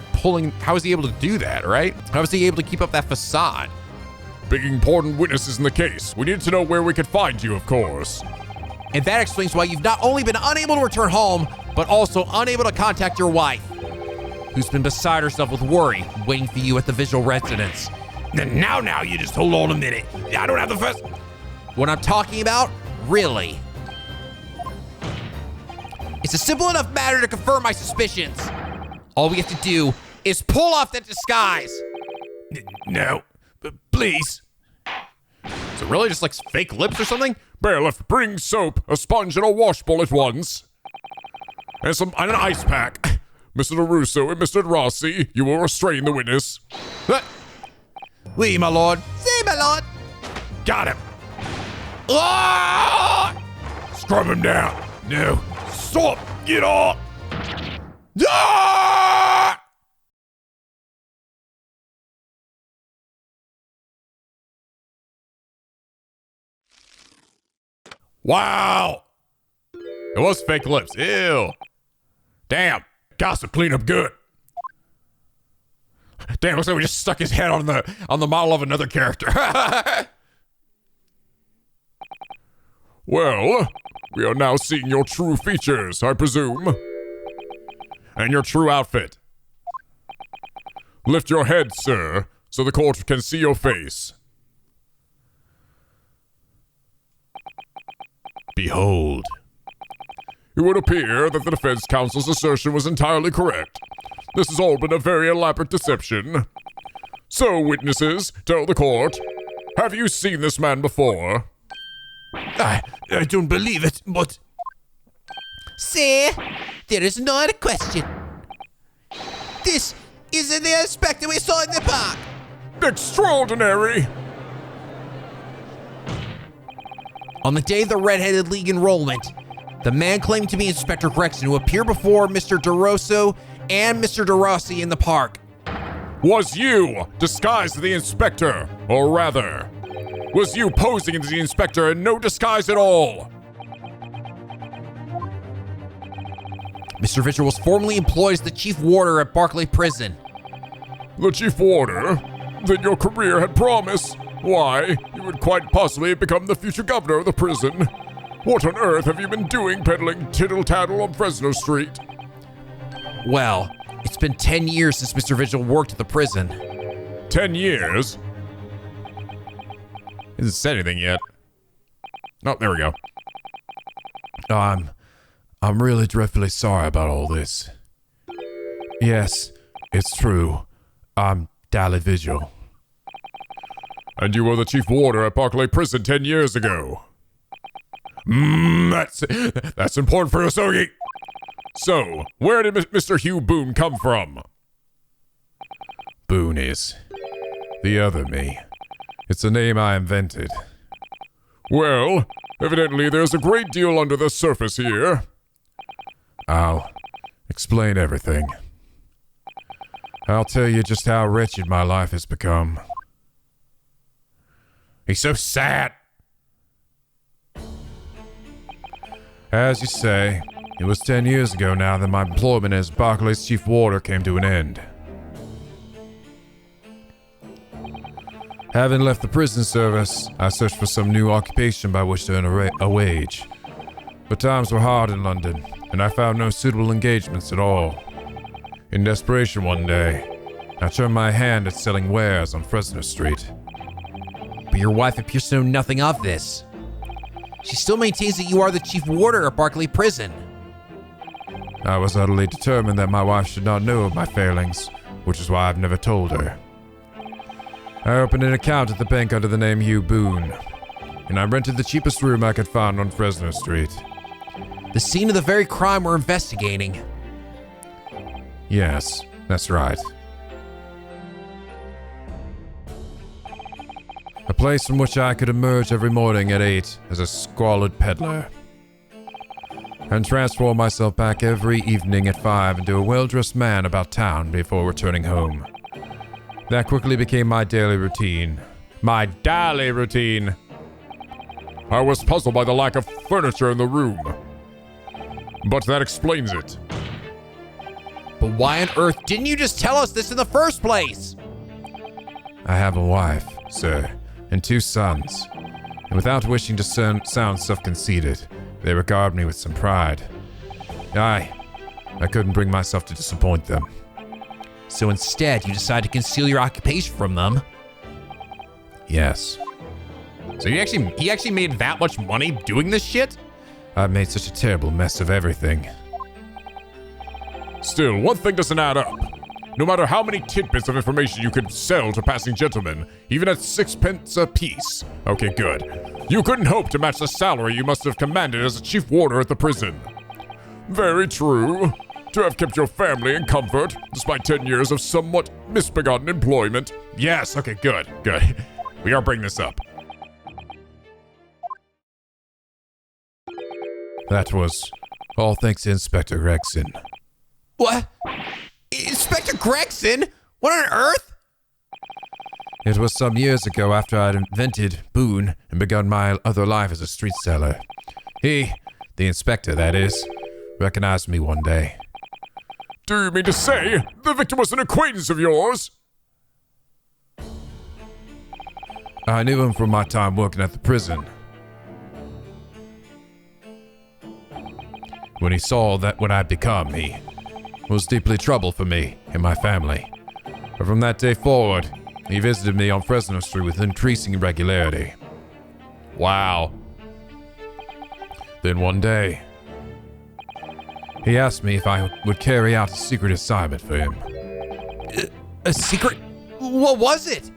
able to do that, right? How is he able to keep up that facade? Big important witnesses in the case. We need to know where we could find you, of course. And that explains why you've not only been unable to return home, but also unable to contact your wife, who's been beside herself with worry, waiting for you at the Vigil residence. Now, you just hold on a minute. I don't have the first. What I'm talking about, really. It's a simple enough matter to confirm my suspicions. All we have to do is pull off that disguise. No, but please. Is it really just like fake lips or something? Bailiff, bring soap, a sponge, and a washbowl at once. And an ice pack. Mr. LaRusso and Mr. Rossi, you will restrain the witness. Oui, my lord. See, my lord. Got him. Ah! Scrub him down. No. Stop. Get off. Ah! Wow. It was fake lips. Ew. Damn. Gossip clean up good. Damn, looks like we just stuck his head on the model of another character. Well, we are now seeing your true features, I presume. And your true outfit. Lift your head, sir, so the court can see your face. Behold. It would appear that the defense counsel's assertion was entirely correct. This has all been a very elaborate deception. So, witnesses, tell the court, have you seen this man before? I don't believe it, but... Sir, there is not a question. This isn't the inspector we saw in the park. Extraordinary! On the day of the Red-Headed League enrollment, the man claimed to be Inspector Gregson who appeared before Mr. DeRosso and Mr. DeRossi in the park. Was you disguised as the inspector? Or rather, was you posing as the inspector in no disguise at all? Mr. Vigil was formerly employed as the chief warder at Barclay Prison. The chief warder? Then your career had promise. Why, you would quite possibly become the future governor of the prison. What on earth have you been doing peddling tittle-tattle on Fresno Street? Well, it's been 10 years since Mr. Vigil worked at the prison. 10 years? He hasn't said anything yet. Oh, there we go. I'm really dreadfully sorry about all this. Yes, it's true. I'm Dally Vigil. And you were the chief warder at Barclay Prison 10 years ago. That's important for Asougi. So, where did Mr. Hugh Boone come from? Boone is the other me. It's a name I invented. Well, evidently there's a great deal under the surface here. I'll explain everything. I'll tell you just how wretched my life has become. He's so sad. As you say, it was 10 years ago now that my employment as Barclay's chief warder came to an end. Having left the prison service, I searched for some new occupation by which to earn a wage. But times were hard in London, and I found no suitable engagements at all. In desperation one day, I turned my hand at selling wares on Fresno Street. But your wife appears to know nothing of this. She still maintains that you are the chief warder at Barclay Prison. I was utterly determined that my wife should not know of my failings, which is why I've never told her. I opened an account at the bank under the name Hugh Boone, and I rented the cheapest room I could find on Fresno Street. The scene of the very crime we're investigating. Yes, that's right. A place from which I could emerge every morning at 8 as a squalid peddler, and transform myself back every evening at 5 into a well-dressed man about town before returning home. That quickly became my daily routine. My daily routine! I was puzzled by the lack of furniture in the room. But that explains it. But why on earth didn't you just tell us this in the first place? I have a wife, sir, and 2 sons, and without wishing to sound self-conceited, they regard me with some pride. I couldn't bring myself to disappoint them. So instead, you decide to conceal your occupation from them? Yes. So he actually made that much money doing this shit? I've made such a terrible mess of everything. Still, one thing doesn't add up. No matter how many tidbits of information you could sell to passing gentlemen, even at 6 pence a piece. Okay, good. You couldn't hope to match the salary you must have commanded as a chief warder at the prison. Very true. to have kept your family in comfort despite 10 years of somewhat misbegotten employment. Yes, okay, good. We gotta bring this up. That was all thanks to Inspector Gregson. What? Inspector Gregson? What on earth? It was some years ago after I'd invented Boone and begun my other life as a street seller. He, the inspector that is, recognized me one day. Do you mean to say the victim was an acquaintance of yours? I knew him from my time working at the prison. When he saw that what I'd become, he was deeply troubled for me and my family. But from that day forward, he visited me on Fresno Street with increasing regularity. Wow. Then one day, he asked me if I would carry out a secret assignment for him. A secret? What was it?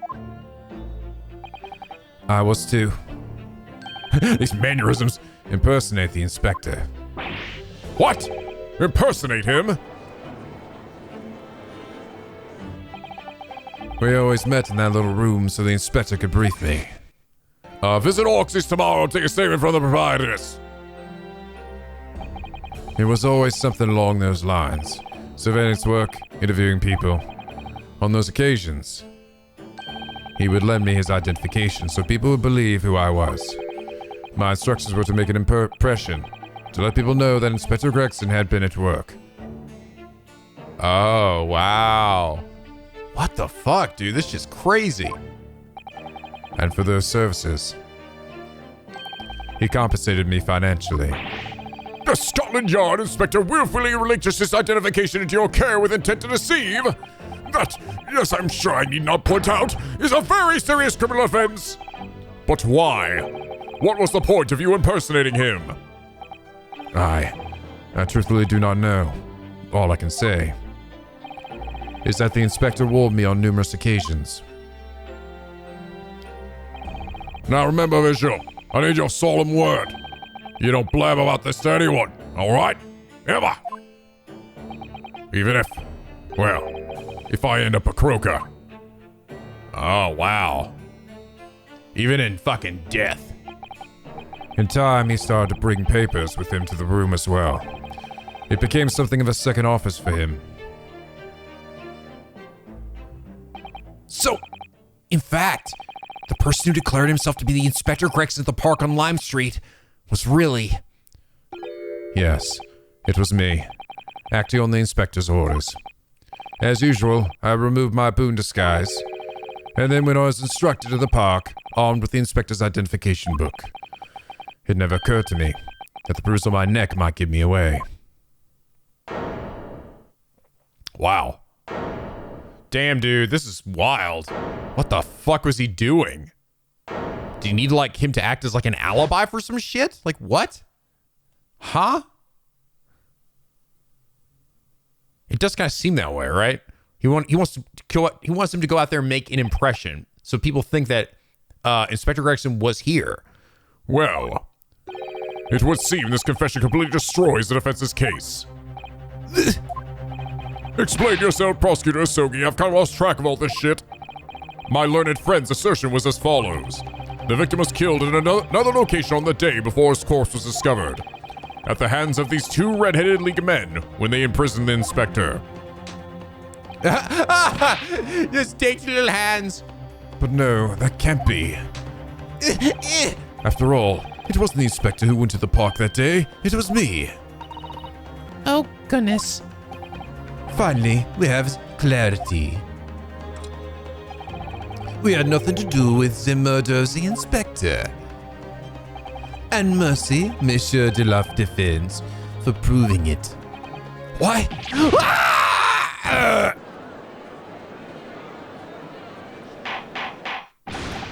I was to These mannerisms. impersonate the inspector. What? Impersonate him? We always met in that little room so the inspector could brief me. Visit Orxie's tomorrow and take a statement from the proprietress. It was always something along those lines. Surveillance work, interviewing people. On those occasions, he would lend me his identification so people would believe who I was. My instructions were to make an impression, to let people know that Inspector Gregson had been at work. Oh, wow. What the fuck, dude? This is just crazy. And for those services, he compensated me financially. The Scotland Yard inspector willfully relinquished his identification into your care with intent to deceive. That, yes, I'm sure I need not point out, is a very serious criminal offense. But why? What was the point of you impersonating him? I truthfully do not know. All I can say is that the inspector warned me on numerous occasions. Now remember, Visual, I need your solemn word. You don't blab about this to anyone, alright? Ever. Even if I end up a croaker. Oh, wow. Even in fucking death. In time, he started to bring papers with him to the room as well. It became something of a second office for him. So, in fact, the person who declared himself to be the Inspector Gregson at the park on Lime Street was really... Yes, it was me, acting on the inspector's orders. As usual, I removed my Boone disguise, and then when I was instructed to the park, armed with the inspector's identification book. It never occurred to me that the bruise on my neck might give me away. Wow. Damn, dude, this is wild. What the fuck was he doing? Do you need like him to act as like an alibi for some shit? Like what? Huh? It does kind of seem that way, right? He wants him to go out there and make an impression, so people think that Inspector Gregson was here. Well, it would seem this confession completely destroys the defense's case. Explain yourself, Prosecutor Asougi. I've kind of lost track of all this shit. My learned friend's assertion was as follows. The victim was killed in another location on the day before his corpse was discovered, at the hands of these two red-headed league men when they imprisoned the inspector. Just take your little hands. But no, that can't be. After all, it wasn't the inspector who went to the park that day. It was me. Oh, goodness. Finally, we have clarity. We had nothing to do with the murder of the inspector. And mercy, Monsieur de la Defense, for proving it. Why?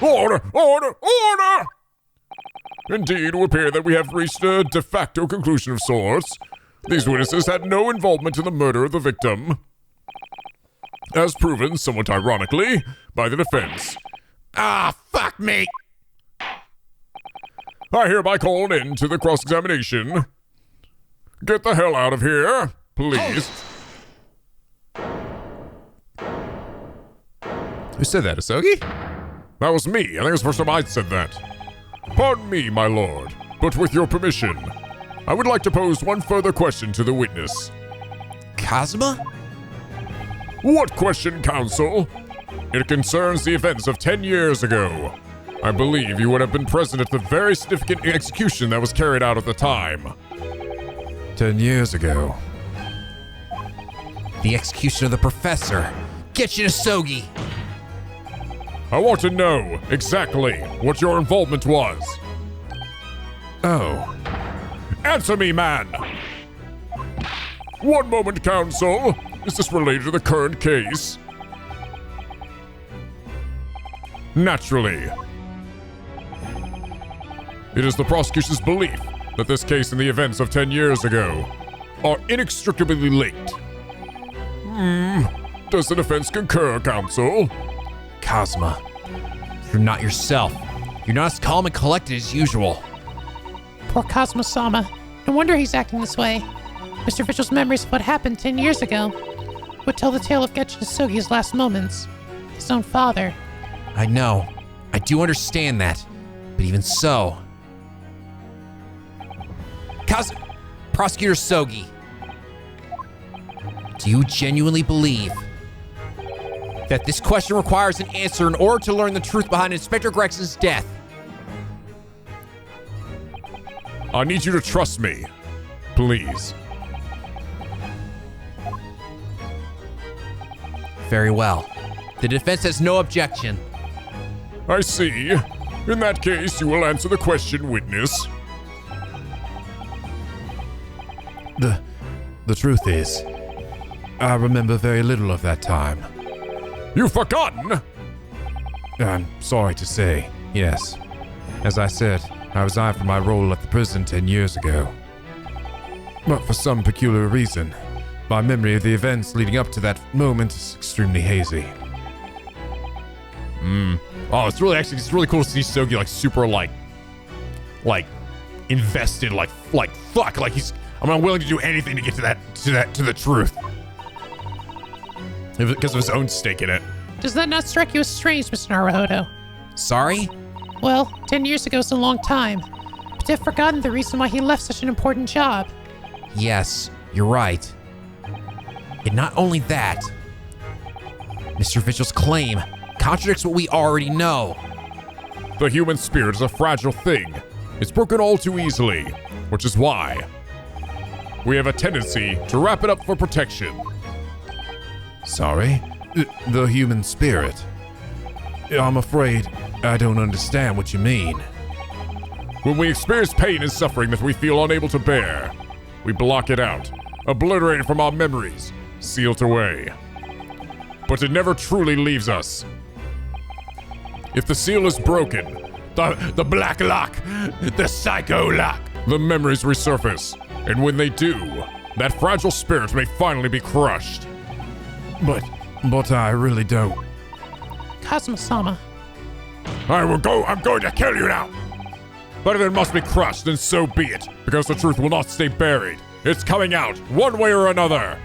Order! Order! Order! Indeed, it would appear that we have reached a de facto conclusion of sorts. These witnesses had no involvement in the murder of the victim, as proven, somewhat ironically, by the defense. Ah, fuck me. I hereby call an end to the cross-examination. Get the hell out of here. Please. Who said that, Asougi? That was me. I think it's the first time I'd said that. Pardon me, my lord, but with your permission, I would like to pose one further question to the witness. Kazuma? What question, counsel? It concerns the events of 10 years ago. I believe you would have been present at the very significant execution that was carried out at the time. 10 years ago. The execution of the professor. Get you to Asougi. I want to know exactly what your involvement was. Oh, Answer me, man! One moment, counsel. Is this related to the current case? Naturally. It is the prosecution's belief that this case and the events of 10 years ago are inextricably linked. Does the defense concur, counsel? Kazuma, you're not yourself. You're not as calm and collected as usual. Poor Cosmo-sama. No wonder he's acting this way. Mr. Vigil's memories of what happened 10 years ago would tell the tale of Getsu Sugi's last moments. His own father. I know. I do understand that. But even so... Prosecutor Asougi, do you genuinely believe that this question requires an answer in order to learn the truth behind Inspector Gregson's death? I need you to trust me. Please. Very well. The defense has no objection. I see. In that case, you will answer the question, witness. the truth is, I remember very little of that time. You've forgotten? I'm sorry to say, yes. As I said, I resigned from my role at the prison 10 years ago. But for some peculiar reason, my memory of the events leading up to that moment is extremely hazy. Oh, it's really cool to see Asougi like super like invested, like fuck, like I'm unwilling to do anything to get to the truth. Because of his own stake in it. Does that not strike you as strange, Mr. Naruhodo? Sorry? Well, 10 years ago is a long time, but you've forgotten the reason why he left such an important job. Yes, you're right. And not only that, Mr. Vigil's claim contradicts what we already know. The human spirit is a fragile thing. It's broken all too easily, which is why we have a tendency to wrap it up for protection. Sorry? The human spirit? I'm afraid I don't understand what you mean. When we experience pain and suffering that we feel unable to bear, we block it out, obliterate it from our memories, seal it away. But it never truly leaves us. If the seal is broken, The black lock, the psycho lock. the memories resurface, and when they do, that fragile spirit may finally be crushed. But I really don't. Cosmo-sama. I'm going to kill you now! But if it must be crushed, then so be it, because the truth will not stay buried. It's coming out, one way or another.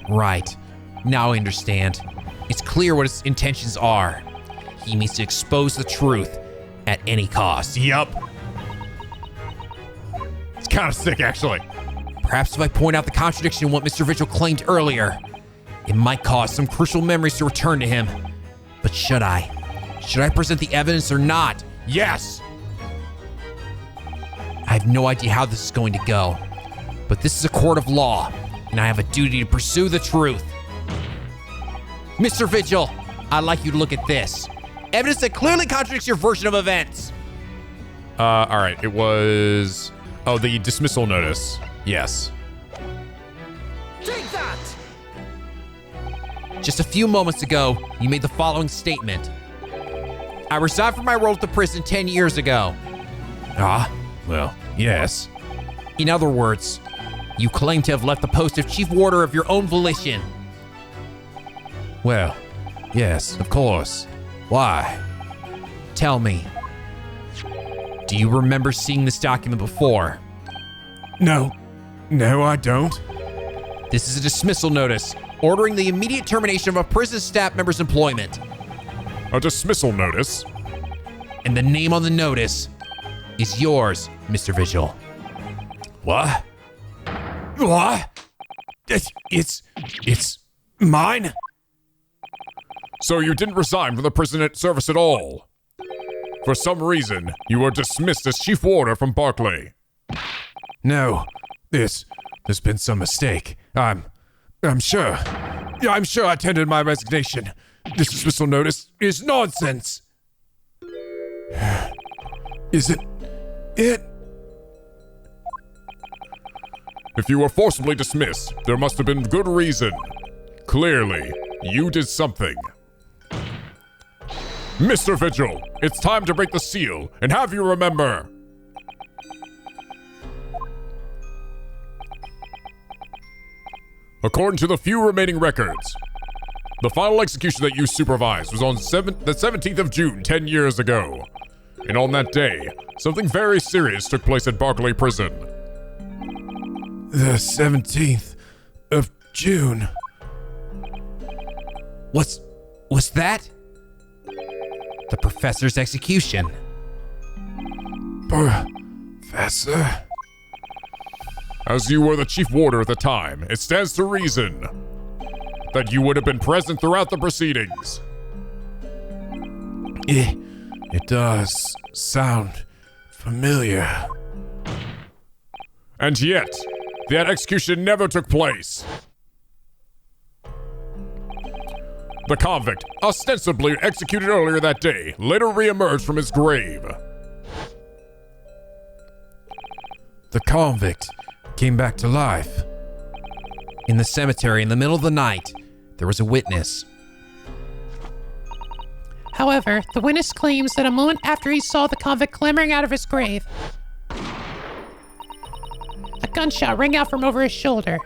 Right. Now I understand. It's clear what his intentions are. He means to expose the truth at any cost. Yup. It's kind of sick, actually. Perhaps if I point out the contradiction in what Mr. Vigil claimed earlier, it might cause some crucial memories to return to him. But should I? Should I present the evidence or not? Yes. I have no idea how this is going to go. But this is a court of law, and I have a duty to pursue the truth. Mr. Vigil, I'd like you to look at this. Evidence that clearly contradicts your version of events. All right. It was the dismissal notice. Yes. Take that! Just a few moments ago, you made the following statement. I resigned from my role at the prison 10 years ago. Well, yes. In other words, you claim to have left the post of chief warder of your own volition. Well, yes, of course. Why? Tell me, do you remember seeing this document before? No, I don't. This is a dismissal notice ordering the immediate termination of a prison staff member's employment. A dismissal notice? And the name on the notice is yours, Mr. Vigil. What? What? It's mine? So you didn't resign from the prison service at all? For some reason, you were dismissed as chief warder from Barclay. No, there's been some mistake. I'm sure. Yeah, I'm sure I tendered my resignation. This dismissal notice is nonsense. Is it? If you were forcibly dismissed, there must have been good reason. Clearly, you did something. Mr. Vigil, it's time to break the seal and have you remember. According to the few remaining records, the final execution that you supervised was on the 17th of June 10 years ago. And on that day, something very serious took place at Barclay Prison. The 17th of June. What's that? The professor's execution. Professor? As you were the chief warder at the time, it stands to reason that you would have been present throughout the proceedings. It does sound familiar. And yet, that execution never took place. The convict, ostensibly executed earlier that day, later re-emerged from his grave. The convict came back to life. In the cemetery, in the middle of the night, there was a witness. However, the witness claims that a moment after he saw the convict clambering out of his grave, a gunshot rang out from over his shoulder,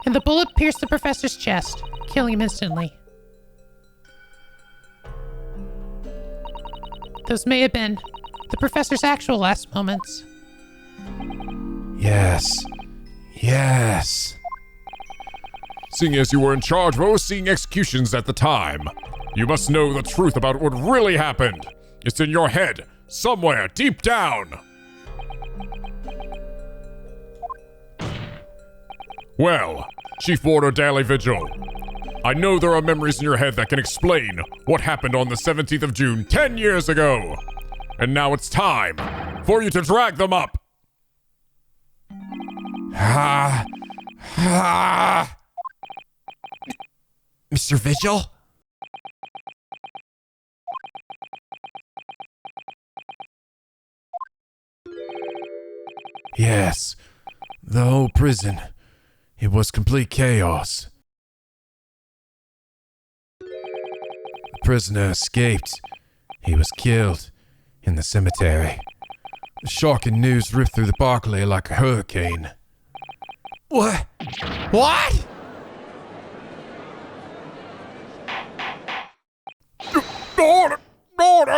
and the bullet pierced the professor's chest, killing him instantly. Those may have been the professor's actual last moments. Yes. Seeing as you were in charge of overseeing executions at the time, you must know the truth about what really happened. It's in your head, somewhere deep down. Well, Chief Warder Daily Vigil, I know there are memories in your head that can explain what happened on the 17th of June 10 years ago. And now it's time for you to drag them up. Mr. Vigil? Yes. The whole prison. It was complete chaos. The prisoner escaped. He was killed in the cemetery. The shocking news ripped through the Barclay like a hurricane. What?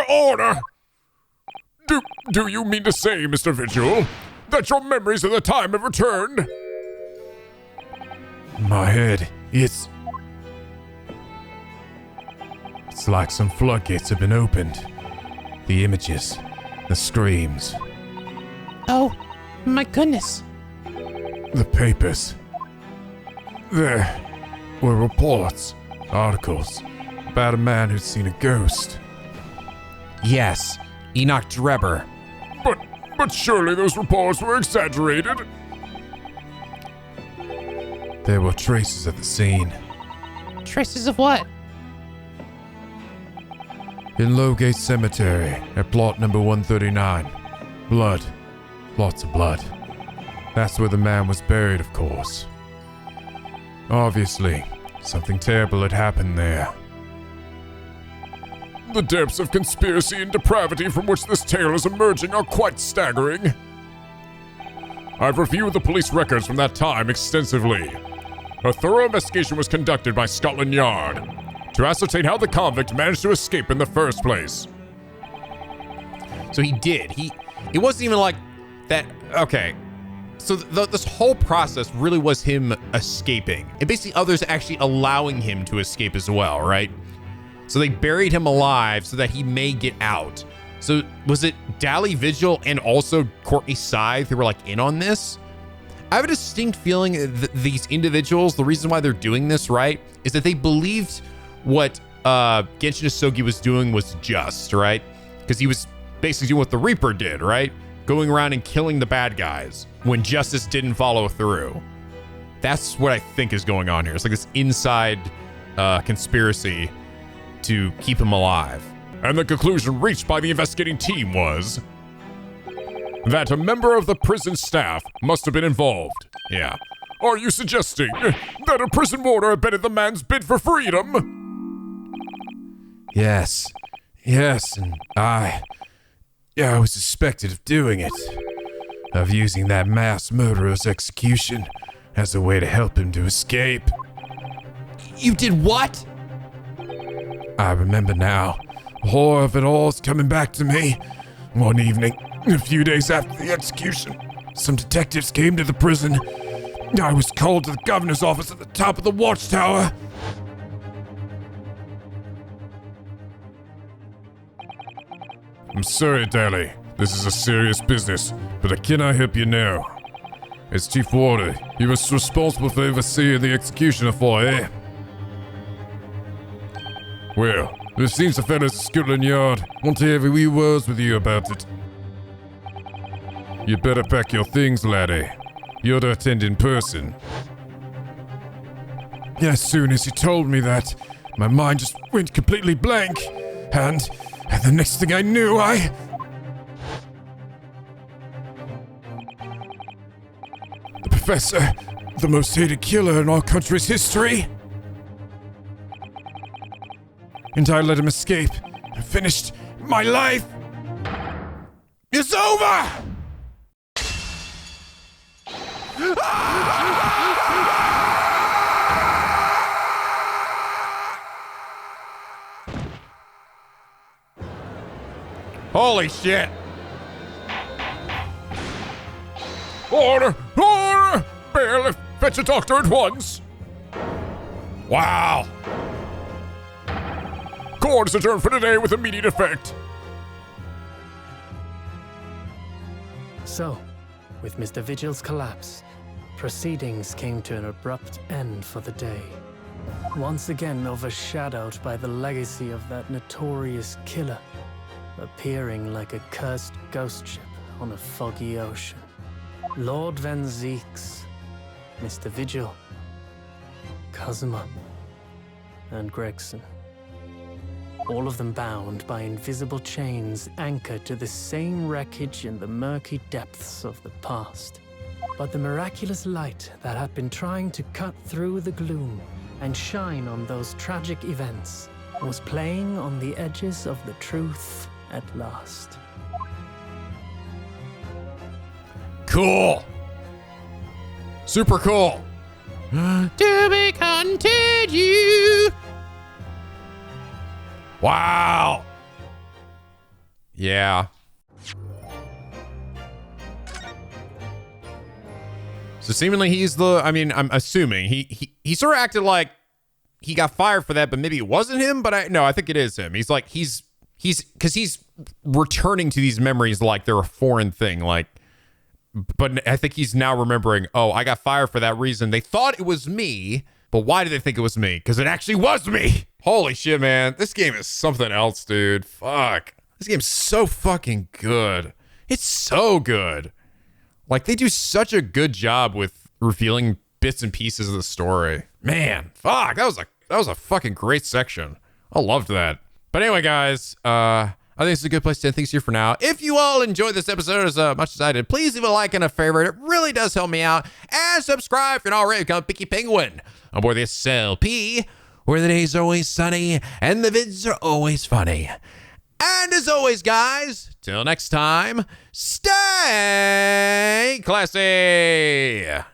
Order! Do you mean to say, Mr. Vigil, that your memories of the time have returned? My head, it's like some floodgates have been opened. The images, the screams. Oh, my goodness. The papers. There were reports, articles, about a man who'd seen a ghost. Yes, Enoch Drebber. But surely those reports were exaggerated. There were traces at the scene. Traces of what? In Lowgate Cemetery, at plot number 139. Blood. Lots of blood. That's where the man was buried, of course. Obviously, something terrible had happened there. The depths of conspiracy and depravity from which this tale is emerging are quite staggering. I've reviewed the police records from that time extensively. A thorough investigation was conducted by Scotland Yard to ascertain how the convict managed to escape in the first place. So he did. It wasn't even like Okay. So this whole process really was him escaping, and basically others actually allowing him to escape as well, right? So they buried him alive so that he may get out. So was it Dally Vigil and also Courtney Scythe who were like in on this? I have a distinct feeling that these individuals, the reason why they're doing this, right, is that they believed what Genshin Asougi was doing was just, right? Because he was basically doing what the Reaper did, right? Going around and killing the bad guys when justice didn't follow through. That's what I think is going on here. It's like this inside conspiracy to keep him alive. And the conclusion reached by the investigating team was that a member of the prison staff must have been involved. Yeah. Are you suggesting that a prison warder abetted the man's bid for freedom? Yes, and I was suspected of doing it, of using that mass murderer's execution as a way to help him to escape. You did what? I remember now. The horror of it all is coming back to me. One evening, a few days after the execution, some detectives came to the prison. I was called to the governor's office at the top of the watchtower. I'm sorry, Dally. This is a serious business, but I cannot help you now. As chief warder, he was responsible for overseeing the execution of 4A. Well, it seems the fellows at Scotland Yard want to have a wee words with you about it. You'd better pack your things, laddie. You're to attend in person. As soon as he told me that, my mind just went completely blank, and the next thing I knew, the professor, the most hated killer in our country's history. And I let him escape and finished my life. It's over! Holy shit. Order! Order! Bailiff, fetch a doctor at once! Wow. Court is adjourned for today with immediate effect. So, with Mr. Vigil's collapse, proceedings came to an abrupt end for the day. Once again overshadowed by the legacy of that notorious killer, appearing like a cursed ghost ship on a foggy ocean. Lord Van Zeeks, Mr. Vigil, Kazuma, and Gregson. All of them bound by invisible chains anchored to the same wreckage in the murky depths of the past. But the miraculous light that had been trying to cut through the gloom and shine on those tragic events was playing on the edges of the truth at last. Cool. Super cool. To be continued. Wow. Yeah. So seemingly he's I'm assuming he sort of acted like he got fired for that, but maybe it wasn't him, but I think it is him. He's like, he's returning to these memories like they're a foreign thing, like, but I think he's now remembering, oh, I got fired for that reason. They thought it was me, but why did they think it was me? Because it actually was me. Holy shit, man. This game is something else, dude. Fuck. This game's so fucking good. It's so good. Like, they do such a good job with revealing bits and pieces of the story. Man, fuck. That was a fucking great section. I loved that. But anyway, guys, I think this is a good place to end things here for now. If you all enjoyed this episode as much as I did, please leave a like and a favorite. It really does help me out. And subscribe if you're not already. Become Picky Penguin on board the SLP, where the days are always sunny and the vids are always funny. And as always, guys, till next time, stay classy.